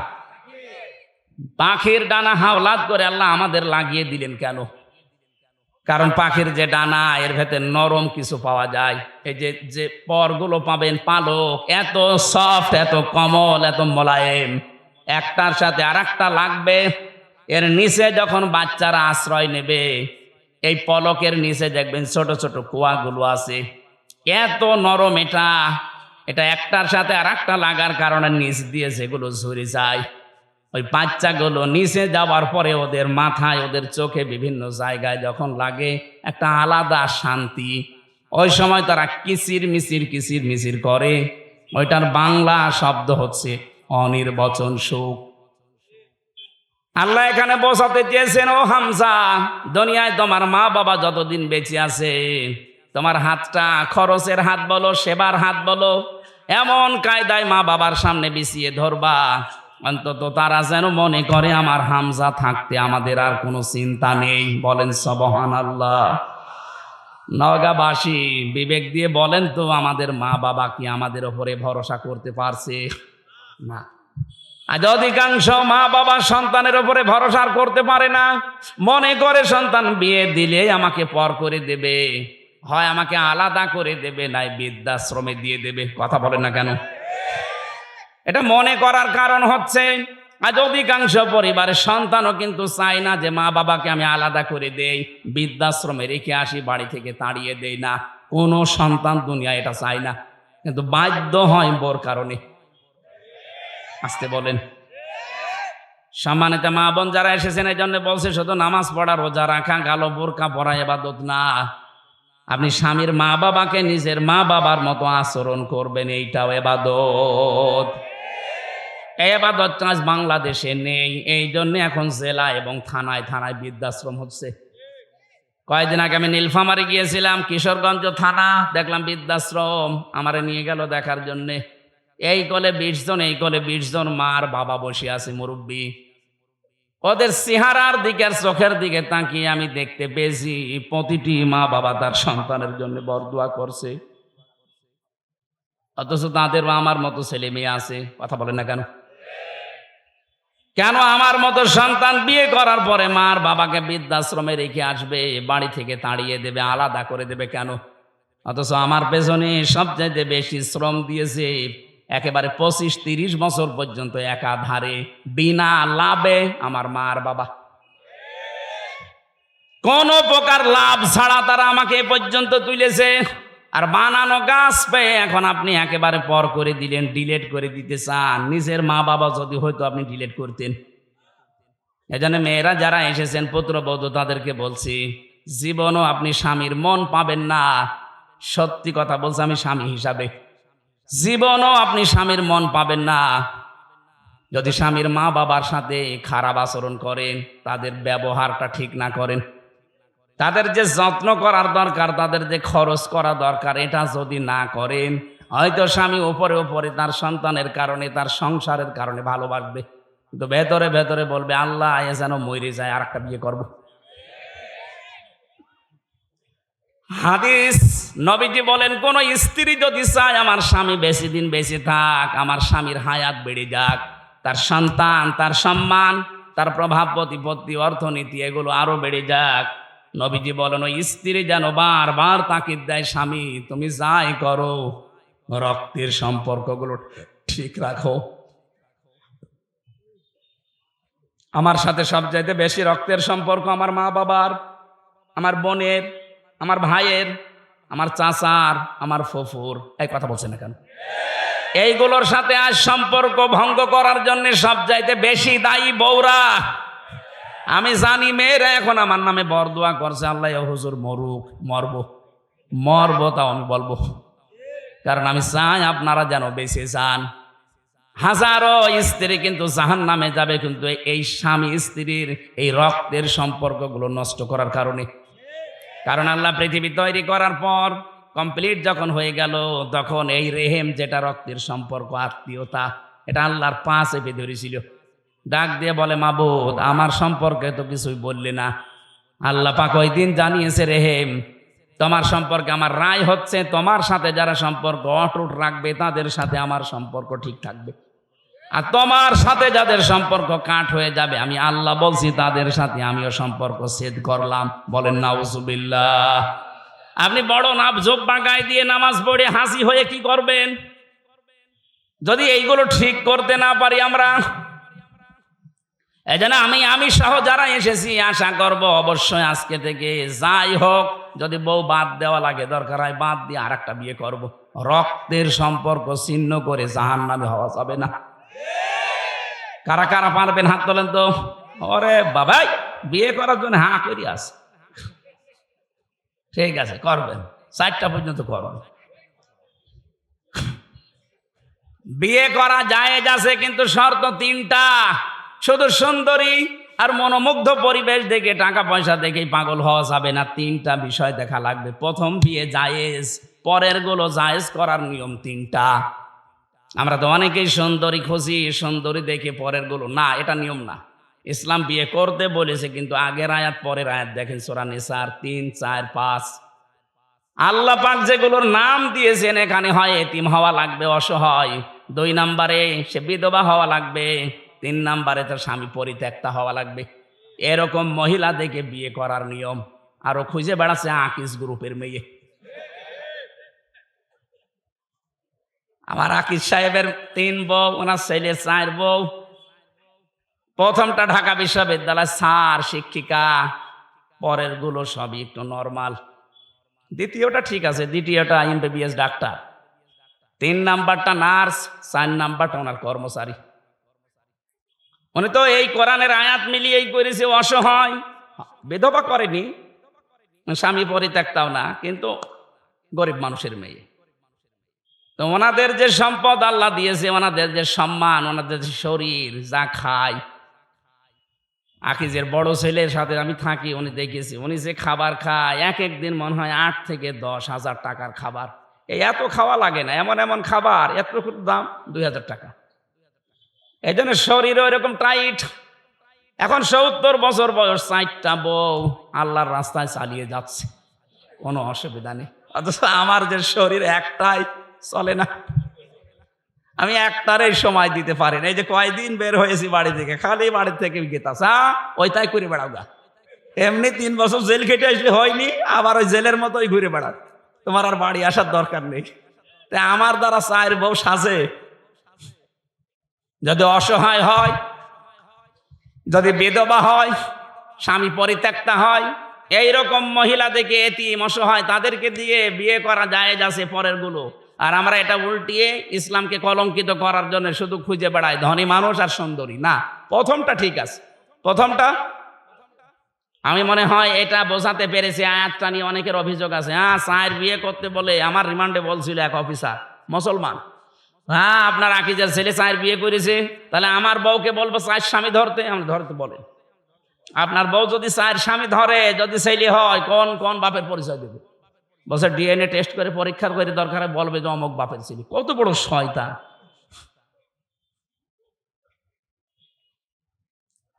পাখির ডানা হাওলাত করে আল্লাহ আমাদের লাগিয়ে দিলেন কেন? কারণ পাখির যে ডানা, এর ভেতরে নরম কিছু পাওয়া যায়। এই যে পরগুলো পাবেন, পালক, এত সফট, এত কোমল, এত মোলায়েম, একটার সাথে আর একটা লাগবে। এর নিচে যখন বাচ্চারা আশ্রয় নেবে, এই পলকের নিচে দেখবেন ছোট ছোট কুয়াগুলো আছে, এত নরম। এটা একটার সাথে আর একটা লাগার কারণে নিচ দিয়ে যেগুলো ঝরে যায়, ওই বাচ্চাগুলো নিচে যাওয়ার পরে ওদের মাথায়, ওদের চোখে, বিভিন্ন জায়গায় যখন লাগে, একটা আলাদা শান্তি। ওই সময় তারা কিচির মিচির করে। ওইটার বাংলা শব্দ হচ্ছে অনির্বচন সুখ। আল্লাহ এখানে বোঝাতে চেয়েছেন, ও হামজা, দুনিয়ায় তোমার মা বাবা যতদিন বেঁচে আছে, তোমার হাতটা খরচের হাত বলো, সেবার হাত বলো, এমন কায়দায় মা বাবার সামনে বিছিয়ে ধরবা, অন্তত তারা যেন মনে করে আমার হামজা থাকতে আমাদের আর কোনো চিন্তা নেই। বলেন সুবহানাল্লাহ। নওগাঁবাসী বিবেক দিয়ে বলেন তো, আমাদের মা বাবা কি আমাদের ওপরে ভরসা করতে পারছে? না। আজ অধিকাংশ মা বাবা সন্তানের ওপরে ভরসা করতে পারে না। মনে করে সন্তান বিয়ে দিলে আমাকে পর করে দেবে, হয় আমাকে আলাদা করে দেবে, নাই বৃদ্ধাশ্রমে দিয়ে দেবে। কথা বলেন না কেন? এটা মনে করার কারণ হচ্ছে, আজ অধিকাংশ পরিবারের সন্তানও কিন্তু চায় না যে মা বাবাকে আমি আলাদা করে দেই, বৃদ্ধাশ্রমে রেখে আসি, বাড়ি থেকে তাড়িয়ে দেই না। কোনো সন্তান দুনিয়া এটা চায় না, কিন্তু বাধ্য হয় বোর কারণে। আসতে বলেন। সম্মানিত মা বোন যারা এসেছেন এই জন্য বলছে শুধু নামাজ পড়া রোজা রাখা কালো বোরকা পরা ইবাদত না, আপনি স্বামীর মা বাবাকে নিজের মা বাবার মতো আচরণ করবেন, এইটাও ইবাদত। এই ইবাদত আজ বাংলাদেশে নেই, এই জন্য এখন জেলা এবং থানায় থানায় বৃদ্ধাশ্রম হচ্ছে। কয়েকদিন আগে আমি নীলফামারী গিয়েছিলাম, কিশোরগঞ্জ থানা, দেখলাম বৃদ্ধাশ্রম, আমারে নিয়ে গেল দেখার জন্যে। এই কোলে 20 জন, এই কোলে 20 জন মার বাবা বসে আছে, মুরব্বী। ওদের চেহারার দিকে আর চোখের দিকে তাকিয়ে আমি দেখতে পেয়েছি প্রতিটি মা বাবা তার সন্তানের জন্য বরদোয়া করছে, অথচ তাদেরও আমার মতো ছেলে মেয়ে আছে। কথা বলেন না কেন? কেন আমার মতো সন্তান বিয়ে করার পরে মার বাবাকে বৃদ্ধাশ্রমে রেখে আসবে, বাড়ি থেকে তাড়িয়ে দেবে, আলাদা করে দেবে কেন? অথচ আমার পেছনে সবচাইতে বেশি শ্রম দিয়েছে একেবারে 25-30 বছর পর্যন্ত একাধারে বিনা লাভে আমার মার বাবা। কোন প্রকার লাভ ছাড়া তারা আমাকে এ পর্যন্ত তুলেছে। আর বানানো গাছ পেয়ে এখন আপনি একেবারে পর করে দিলেন, ডিলেট করে দিতে চান। নিজের মা বাবা যদি হয়তো আপনি ডিলেট করতেন। এজন্য মেয়েরা যারা এসেছেন পুত্রবধূ, তাদেরকে বলছি জীবনও আপনি স্বামীর মন পাবেন না। সত্যি কথা বলছি আমি স্বামী হিসাবে, জীবনও আপনি স্বামীর মন পাবেন না যদি স্বামীর মা বাবার সাথে খারাপ আচরণ করেন, তাদের ব্যবহারটা ঠিক না করেন, তাদের যে যত্ন করার দরকার, তাদের যে খরচ করা দরকার, এটা যদি না করেন, হয়তো স্বামী উপরে উপরে তার সন্তানের কারণে, তার সংসারের কারণে ভালোবাসবে, কিন্তু ভেতরে ভেতরে বলবে আল্লাহ এ যেন মরে যায়, আর একটা বিয়ে করব। হাদিস নবীজি বলেন, কোন স্ত্রী যদি চায় আমার স্বামী বেশি দিন বেঁচে থাক, আমার স্বামীর হায়াত বেড়ে যাক, তার সন্তান, তার সম্মান, তার প্রভাব প্রতিপত্তি, অর্থনীতি এগুলো আরো বেড়ে যাক, নবীজি বলেন ওই স্ত্রী যেন বারবার তাকিদ দেয়, স্বামী তুমি যাই করো রক্তের সম্পর্কগুলো ঠিক রাখো। আমার সাথে সবচাইতে বেশি রক্তের সম্পর্ক আমার মা বাবার, আমার বোনের, আমার ভাইয়ের, আমার চাচার, আমার ফুফুর। এই কথা বলছেন না কেন? এইগুলোর সাথে আজ সম্পর্ক ভঙ্গ করার জন্য সবচাইতে বেশি দায়ী বউরা। আমি জানি মেয়েরা এখন আমার নামে বরদোয়া করছে, আল্লাহ হুজুর মরুক, মরবো তাও আমি বলবো, কারণ আমি চাই আপনারা যেন বেঁচে যান। হাজারো স্ত্রী কিন্তু জাহান্নামে যাবে, কিন্তু এই স্বামী স্ত্রীর এই রক্তের সম্পর্কগুলো নষ্ট করার কারণে। কারণ আল্লাহ পৃথিবী তৈরি করার পর কমপ্লিট যখন হয়ে গেল, তখন এই রেহেম, যেটা রক্তের সম্পর্ক, আত্মীয়তা, এটা আল্লাহর পা চেপে ধরেছিল। ডাক দিয়ে বলে মাবুদ আমার সম্পর্কে তো কিছুই বললে না। আল্লাহ পাক ওই দিন জানিয়েছে, রেহেম তোমার সম্পর্কে আমার রায় হচ্ছে, তোমার সাথে যারা সম্পর্ক অটুট রাখবে তাদের সাথে আমার সম্পর্ক ঠিক থাকবে, আর তোমার সাথে যাদের সম্পর্ক কাট হয়ে যাবে, আমি আল্লাহ বলছি তাদের সাথে আমিও সম্পর্ক ছেদ করলাম। বলেন নাউজুবিল্লাহ। আপনি বড় নাবজোক বাগায় দিয়ে নামাজ পড়ে হাসি হয়ে কি করবেন যদি এইগুলো ঠিক করতে না পারি আমরা? এই জন্য আমি সহ যারা এসেছি আশা করব অবশ্যই আজকে থেকে যাই হোক, যদি বউ বাদ দেওয়া লাগে দরকার হয় বাদ দিয়ে আর একটা বিয়ে করব। রক্তের সম্পর্ক ছিন্ন করে জাহান্নামে হওয়া যাবে না। কারা কারা পারবেন হাত তোলেন তো। ওরে বাবাই, বিয়ে করার জন্য হাঁ করি আছে, ঠিক আছে করবেন, 4টা পর্যন্ত করবেন। বিয়ে করা জায়েজ আছে, কিন্তু শর্ত 3টা। শুধু সুন্দরী আর মনোমুগ্ধ পরিবেশ দেখে, টাকা পয়সা দেখেই পাগল হওয়া যাবে না, 3টা বিষয় দেখা লাগবে। প্রথম, বিয়ে জায়েজ, পরের গুলো জায়েজ করার নিয়ম 3টা। আমরা তো অনেকেই সুন্দরী খুঁজি, সুন্দরী দেখে পরের গুলো না, এটা নিয়ম না। ইসলাম বিয়ে করতে বলেছে, কিন্তু আগের আয়াত পরের আয়াত দেখেন, সূরা নিসার 3, 4, 5। আল্লাহ পাক যেগুলোর নাম দিয়েছেন, এখানে হয় এতিম হওয়া লাগবে, অসহায়, 2 নম্বরে সে বিধবা হওয়া লাগবে, 3 নম্বরে তার স্বামী পরিত্যক্তা হওয়া লাগবে। এরকম মহিলা দেখে বিয়ে করার নিয়ম। আরো খুঁজে বেড়াচ্ছে আকিস গ্রুপের মেয়ে। আমার আকিস সাহেবের 3 বউ, ওনার ছেলে 4 বউ। প্রথমটা ঢাকা বিশ্ববিদ্যালয় স্যার, শিক্ষিকা, পরের গুলো সবই একটু নর্মাল। দ্বিতীয়টা ঠিক আছে, দ্বিতীয়টা এমবিবিএস ডাক্তার, 3 নাম্বারটা নার্স, 4 নাম্বারটা ওনার কর্মচারী। উনি তো এই কোরআনের আয়াত মিলিয়েই করেছে, অসহায়, বিধবা করেনি, স্বামী পরিত্যক্তাও না, কিন্তু গরিব মানুষের মেয়ে। তো ওনাদের যে সম্পদ আল্লাহ দিয়েছে, ওনাদের যে সম্মান, ওনাদের যে শরীর, যা খায়, আকিজের বড় ছেলের সাথে আমি থাকি, উনি দেখেছি, উনি যে খাবার খায়, এক এক দিন মনে হয় 8 থেকে 10,000 টাকার খাবার। এই এত খাওয়া লাগে না, এমন এমন খাবার, এত দাম 2,000 টাকা। এই জন্য শরীর ওইরকম টাইট। এখন 70 বছর বয়স, 4টা বউ, আল্লাহর রাস্তায় চালিয়ে যাচ্ছে, কোনো অসুবিধা নেই। অথচ আমার যে শরীর একটাই চলে না, আমি একটারই সময় দিতে পারি না। এই যে কয়দিন বের হয়েছি বাড়ি থেকে, খালি বাড়ি থেকে গেতাছে, ওই তাই ঘুরে বেড়াও গা। এমনি 3 বছর জেল খেটে আসলে হয়নি, আবার ওই জেলের মতোই ঘুরে বেড়াও, তোমার আর বাড়ি আসার দরকার নেই। তা আমার দ্বারা 4 বউ সাজে? যদি অসহায় হয়, যদি বিধবা হয়, স্বামী পরিত্যক্তা হয়, এইরকম মহিলা দেখে এতিম অসহায় তাদেরকে দিয়ে বিয়ে করা জায়েজ আছে পরের গুলো। আর আমরা এটা উল্টিয়ে ইসলামকে কলঙ্কিত করার জন্য শুধু খুঁজে বেড়াই ধনী মানুষ আর সুন্দরী। না, প্রথমটা ঠিক আছে, প্রথমটা আমি মনে হয় এটা বোঝাতে পেরেছি। আয়াতটা নিয়ে অনেকের অভিযোগ আছে, 4 বিয়ে করতে বলে। আমার রিমান্ডে বলছিল এক অফিসার, মুসলমান, আপনার আকিজের ছেলে 4 বিয়ে করেছে, তাহলে আমার বউকে বলবো 4 স্বামী ধরতে? আমরা ধরতে বলে, আপনার বউ যদি 4 স্বামী ধরে, যদি ছেলে হয়, কোন কোন বাপের পরিচয় দেবে? বলছে ডিএনএ টেস্ট করে পরীক্ষা করে দরকারে বলবে যে অমুক বাপের ছেলে। কত বড় শয়তান!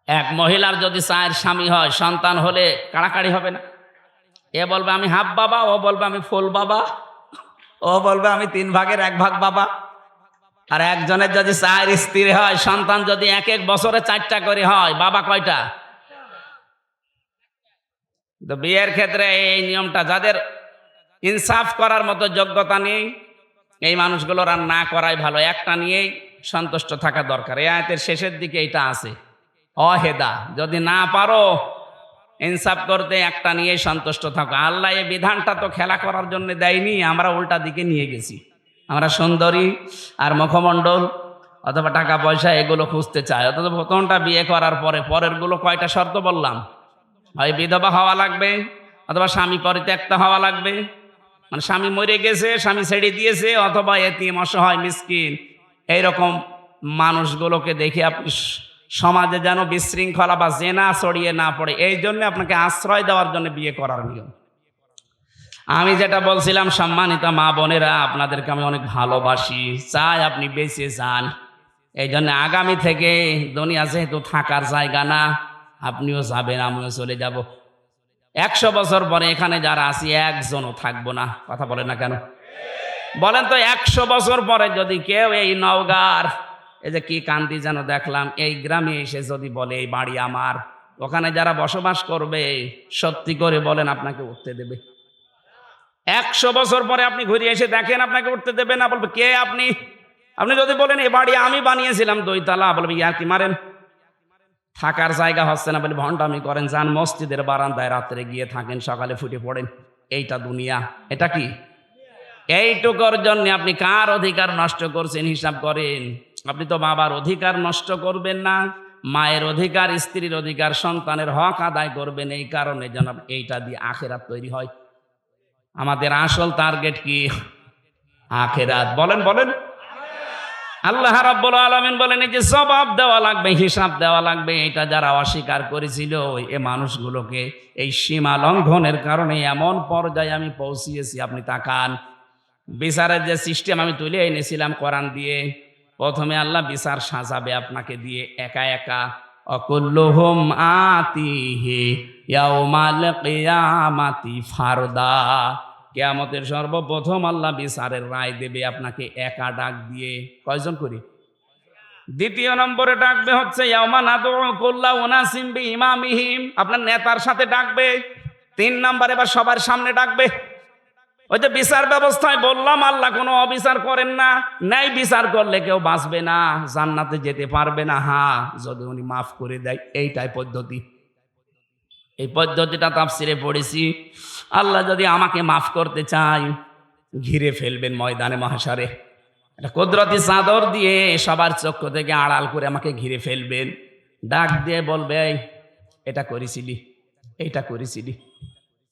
এক মহিলার যদি 4 স্বামী হয়, সন্তান হলে কাড়াকাড়ি হবে না? এ বলবে আমি হাফ বাবা, ও বলবে আমি ফুল বাবা, ও বলবে আমি 3 ভাগের 1 ভাগ বাবা। আর একজনের যদি 4 স্ত্রী হয়, সন্তান যদি এক এক বছরে 4টা করে হয়, বাবা কয়টা? তো বিয়ের ক্ষেত্রে এই নিয়মটা, যাদের ইনসাফ করার মতো যোগ্যতা নেই, এই মানুষগুলোর আর না করাই ভালো। একটা নিয়েই সন্তুষ্ট থাকা দরকার। এই আয়াতের শেষের দিকে এটা আছে, অহেদা, যদি না পারো ইনসাফ করতে, একটা নিয়েই সন্তুষ্ট থাকো। আল্লাহ এই বিধানটা তো খেলা করার জন্য দেয়নি, আমরা উল্টা দিকে নিয়ে গেছি। আমরা সুন্দরী আর মুখমণ্ডল অথবা টাকা পয়সা এগুলো খুঁজতে চাই। অথচ প্রথমটা বিয়ে করার পরে পরের গুলো কয়টা শর্ত বললাম? হয় বিধবা হওয়া লাগবে, অথবা স্বামী পরিত্যক্তা হওয়া লাগবে, মানে স্বামী মরে গেছে, স্বামী ছেড়ে দিয়েছে, অথবা এতিম অসহায় মিসকিন। এইরকম মানুষগুলোকে দেখে আপনি সমাজে যেন বিশৃঙ্খলা বা জেনা ছড়িয়ে না পড়ে, এই জন্য আপনাকে আশ্রয় দেওয়ার জন্য বিয়ে করার নিয়ম। আমি যেটা বলছিলাম, সম্মানিত মা বোনেরা, আপনাদেরকে আমি অনেক ভালোবাসি, চাই আপনি বেঁচে যান। এই জন্য আগামী থেকে দুনিয়া যেহেতু থাকার জায়গা না, আপনিও যাবেন, আমিও চলে যাব। 100 বছর পরে এখানে যারা আছি একজনও থাকবো না। কথা বলেন না কেন? বলেন তো, 100 বছর পরে যদি কেউ এই নওগাঁর, এই যে কি কান্দি যেন দেখলাম, এই গ্রামে এসে যদি বলে এই বাড়ি আমার, ওখানে যারা বসবাস করবে, সত্যি করে বলেন আপনাকে উঠতে দেবে? 100 বছর পরে আপনি ঘুরে এসে দেখেন, আপনাকে উঠতে দেবে না? বলবে কে আপনি? আপনি যদি বলেন এই বাড়ি আমি বানিয়েছিলাম 2 তলা, বলবে ইয়ার কি মারেন, থাকার জায়গা হচ্ছে না বলে ভণ্ডামি করেন। যান মসজিদের বারান্দায় রাত্রে গিয়ে থাকেন, সকালে ফুটে পড়েন। এইটা দুনিয়া, এটা কি? এইটুকুর জন্য আপনি কার অধিকার নষ্ট করছেন হিসাব করেন। আপনি তো বাবার অধিকার নষ্ট করবেন না, মায়ের অধিকার, স্ত্রীর অধিকার, সন্তানের হক আদায় করবেন। এই কারণে যেন এইটা দিয়ে আখেরাত তৈরি হয়। আমাদের আসল টার্গেট কি? আখেরাত। বলেন বলেন। আল্লাহ রাব্বুল আলামিন বলেন, এই যে জবাব দেওয়া লাগবে, হিসাব দেওয়া লাগবে, এটা যারা অস্বীকার করেছিল, এই মানুষগুলোকে এই সীমা লঙ্ঘনের কারণে এমন পর্যায়ে আমি পৌঁছিয়েছি। আপনি তাকান, বিচারের যে সিস্টেম আমি তুলে এনেছিলাম কোরআন দিয়ে, প্রথমে আল্লাহ বিচার সাজাবে আপনাকে দিয়ে একা একা। অকুল্লুহুম আতিহি ইয়াউমাল কিয়ামাতি ফারদা। কিয়ামতের সর্বপ্রথম আল্লাহ বিচারের রায় দেবে আপনাকে একা ডাক দিয়ে। কয়জন করি? দ্বিতীয় নম্বরে ডাকবে হচ্ছে ইয়াউমা নাদউ কুল্লা উনাসিম বিইমামিহিম, আপনার নেতার সাথে ডাকবে। 3 নম্বরে এবার সবার সামনে ডাকবে। ওই যে বিচার ব্যবস্থায় বললাম, আল্লাহ কোনো অবিচার করেন না, ন্যায় বিচার করলে কেউ বাঁচবে না, জান্নাতে যেতে পারবে না। হ্যাঁ, যদি উনি মাফ করে দেয়, এইটাই পদ্ধতি। এই পদ্ধতিটা তাফসিরে পড়েছি। আল্লাহ যদি আমাকে মাফ করতে চায়, ঘিরে ফেলবেন ময়দানে মাহশারে, একটা কুদরতি চাদর দিয়ে সবার চক্ষু থেকে আড়াল করে আমাকে ঘিরে ফেলবেন। ডাক দিয়ে বলবে, এই এটা করেছিলি, এইটা করেছিলি।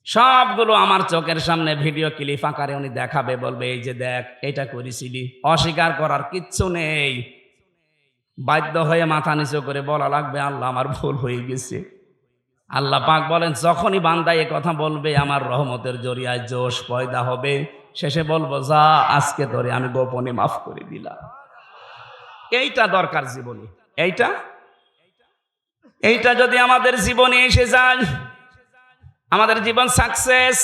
সবগুলো আমার চোখের সামনে ভিডিও ক্লিপ আকারে উনি দেখাবে, বলবে এই যে দেখ এটা করেছিলি। অস্বীকার করার কিচ্ছু নেই, বাধ্য হয়ে মাথা নিচু করে বলা লাগবে, আল্লাহ আমার ভুল হয়ে গেছে। আল্লাহ পাক বলেন, যখনই বান্দা এ কথা বলবে আমার রহমতের জরিয়ায় জোশ পয়দা হবে, শেষে বলবো যা আজকে ধরে আমি গোপনে মাফ করে দিলাম। এইটা দরকার জীবনে, এইটা যদি আমাদের জীবনে এসে যায়, আমাদের জীবন সাকসেস।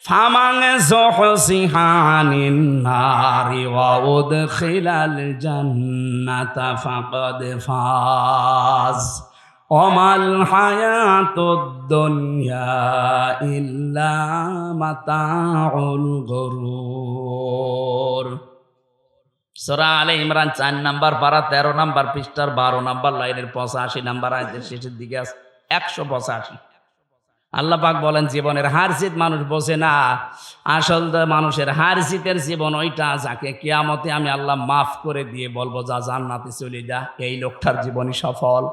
ফামান যুহজিহানিন নারি ওয়া উদখিলাল জান্নাতা ফাকাদ ফাজ ওমাল হায়াতুদ দুনিয়া ইল্লা মাতাউল গুরুর। সূরা আলে ইমরান 4 নাম্বার পারা 13 নাম্বার পৃষ্ঠার 12 নাম্বার লাইনের 85 নাম্বার আয়াতের শেষের দিকে আছে 185। আল্লাহ পাক বলেন, জীবনের হার জিত মানুষ বোঝে না। আসল মানুষের হার জিতের জীবন ওইটা যাকে কিয়ামতে আমি আল্লাহ মাফ করে দিয়ে বলবো যা জান্নাতে চলে যা, এই লোকটার জীবনই সফল।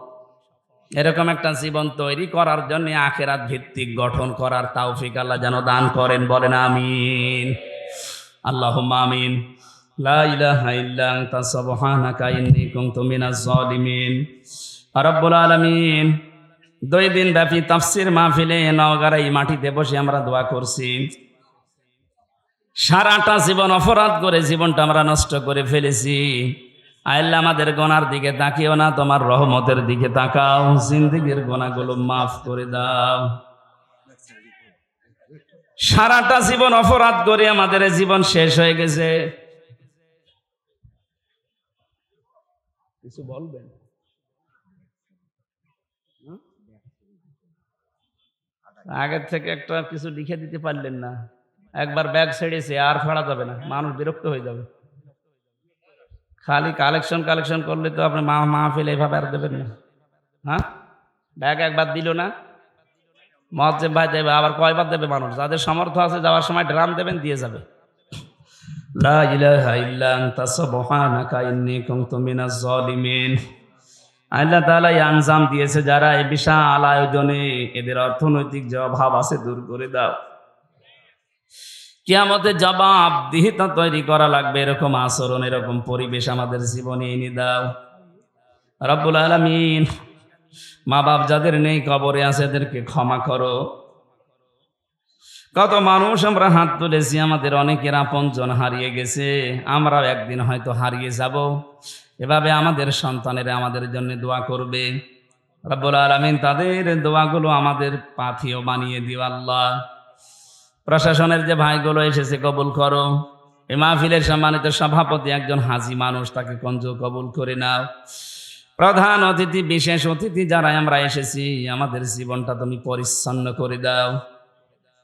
এরকম একটা জীবন তৈরি করার জন্য আখিরাত ভিত্তিক গঠন করার তৌফিক আল্লাহ যেন দান করেন, বলেন আমিন। আল্লাহুম্মা আমিন। লা ইলাহা ইল্লা আনতা সুবহানাকা ইন্নী কুনতু মিনাজ জালিমিন। রব্বুল আলামিন, 2 দিন ব্যাপী তাফসীর মাহফিলে নওগাঁর এই মাটিতে বসে আমরা দোয়া করছি। সারাটা জীবন অপরাধ করে জীবনটা আমরা নষ্ট করে ফেলেছি। আল্লাহ আমাদের গুনার দিকে তাকিও না, তোমার রহমতের দিকে তাকাও, জিন্দেগীর গুনাহগুলো মাফ করে দাও। সারাটা জীবন অপরাধ করে আমাদের জীবন শেষ হয়ে গেছে। কিছু বলবেন? আগের থেকে একটা কিছু লিখে দিতে পারলেন না, একবার ব্যাগ ছেড়েছে আর ফেরা যাবে না, মানুষ বিরক্ত হয়ে যাবে। খালি কালেকশন করলে তো আপনি মাহফিল এইভাবে আর দেবেন না। হ্যাঁ, ব্যাগ একবার দিল না, মুয়াজ্জিম ভাই দেবে, আবার কয়বার দেবে মানুষ? যাদের সামর্থ্য আছে যাওয়ার সময় ড্রাম দেবেন, দিয়ে যাবে। লা ইলাহা ইল্লা আনতা সুবহানাকা ইন্নী কুনতু মিনাজ জালিমিন। আল্লাহ তাআলা এই আঞ্জাম দিয়েছে যারা এই বিশাল আয়োজনে, এদের অর্থনৈতিক যে অভাব আছে দূর করে দাও। কিয়ামতে জবাবদিহিতা তৈরি করা লাগবে এরকম আচরণ, এরকম পরিবেশ আমাদের জীবনে এনে দাও রব্বুল আলামিন। মা বাপ যাদের নেই কবরে আছে এদেরকে ক্ষমা করো। কত মানুষ আমরা হাত তুলেছি, আমাদের অনেকের আপনজন হারিয়ে গেছে, আমরাও একদিন হয়তো হারিয়ে যাব। এভাবে আমাদের সন্তানেরা আমাদের জন্য দোয়া করবে রব্বুল আলামিন, তাদের দোয়াগুলো আমাদের পাথেয় বানিয়ে দিও আল্লাহ। প্রশাসনের যে ভাইগুলো এসেছে কবুল করো। এই মাহফিলের সম্মানিত সভাপতি একজন হাজি মানুষ, তাকে কঞ্জো কবুল করে নাও। প্রধান অতিথি, বিশেষ অতিথি যারা আমরা এসেছি, আমাদের জীবনটা তুমি পরিচ্ছন্ন করে দাও।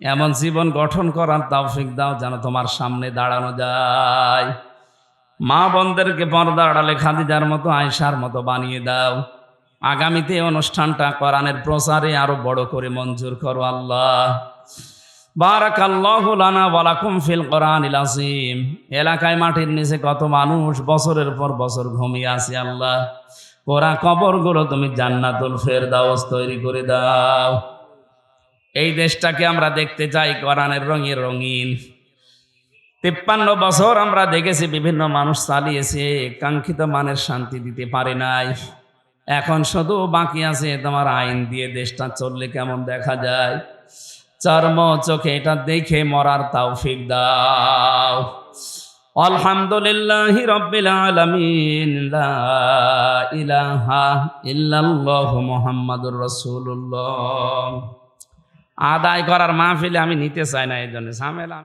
এমন জীবন গঠন করার তৌফিক দাও যেন তোমার সামনে দাঁড়ানো যায়। মা বোনদেরকে পর্দা আড়ালে খাদিজার মতো, আয়েশার মতো বানিয়ে দাও। আগামীতে অনুষ্ঠানটা কোরআনের প্রচারে আরো বড় করে মঞ্জুর করো আল্লাহ। বারাকাল্লাহু লানা ওয়া লাকুম ফিল কোরআনিল আযীম। এলাকায় মাটির নিচে কত মানুষ বছরের পর বছর ঘুমিয়ে আছে আল্লাহ, ওরা কবরগুলো তুমি জান্নাতুল ফেরদাউস তৈরি করে দাও। এই দেশটাকে আমরা দেখতে চাই কোরআনের রঙে রঙিন। 53 বছর আমরা দেখেছি বিভিন্ন মানুষ চালিয়েছে, কাঙ্ক্ষিত মানের শান্তি দিতে পারে নাই। এখন শুধু বাকি আছে তোমার আইন দিয়ে দেশটা চললে কেমন দেখা যায়। চর্ম চোখে এটা দেখে মরার তৌফিক দাও। আলহামদুলিল্লাহি রাব্বিল আলামিন। লা ইলাহা ইল্লাল্লাহু মুহাম্মাদুর রাসূলুল্লাহ। আদায় করার মাহফিলে আমি নিতে চাই না, এই জন্য ঝামেলা।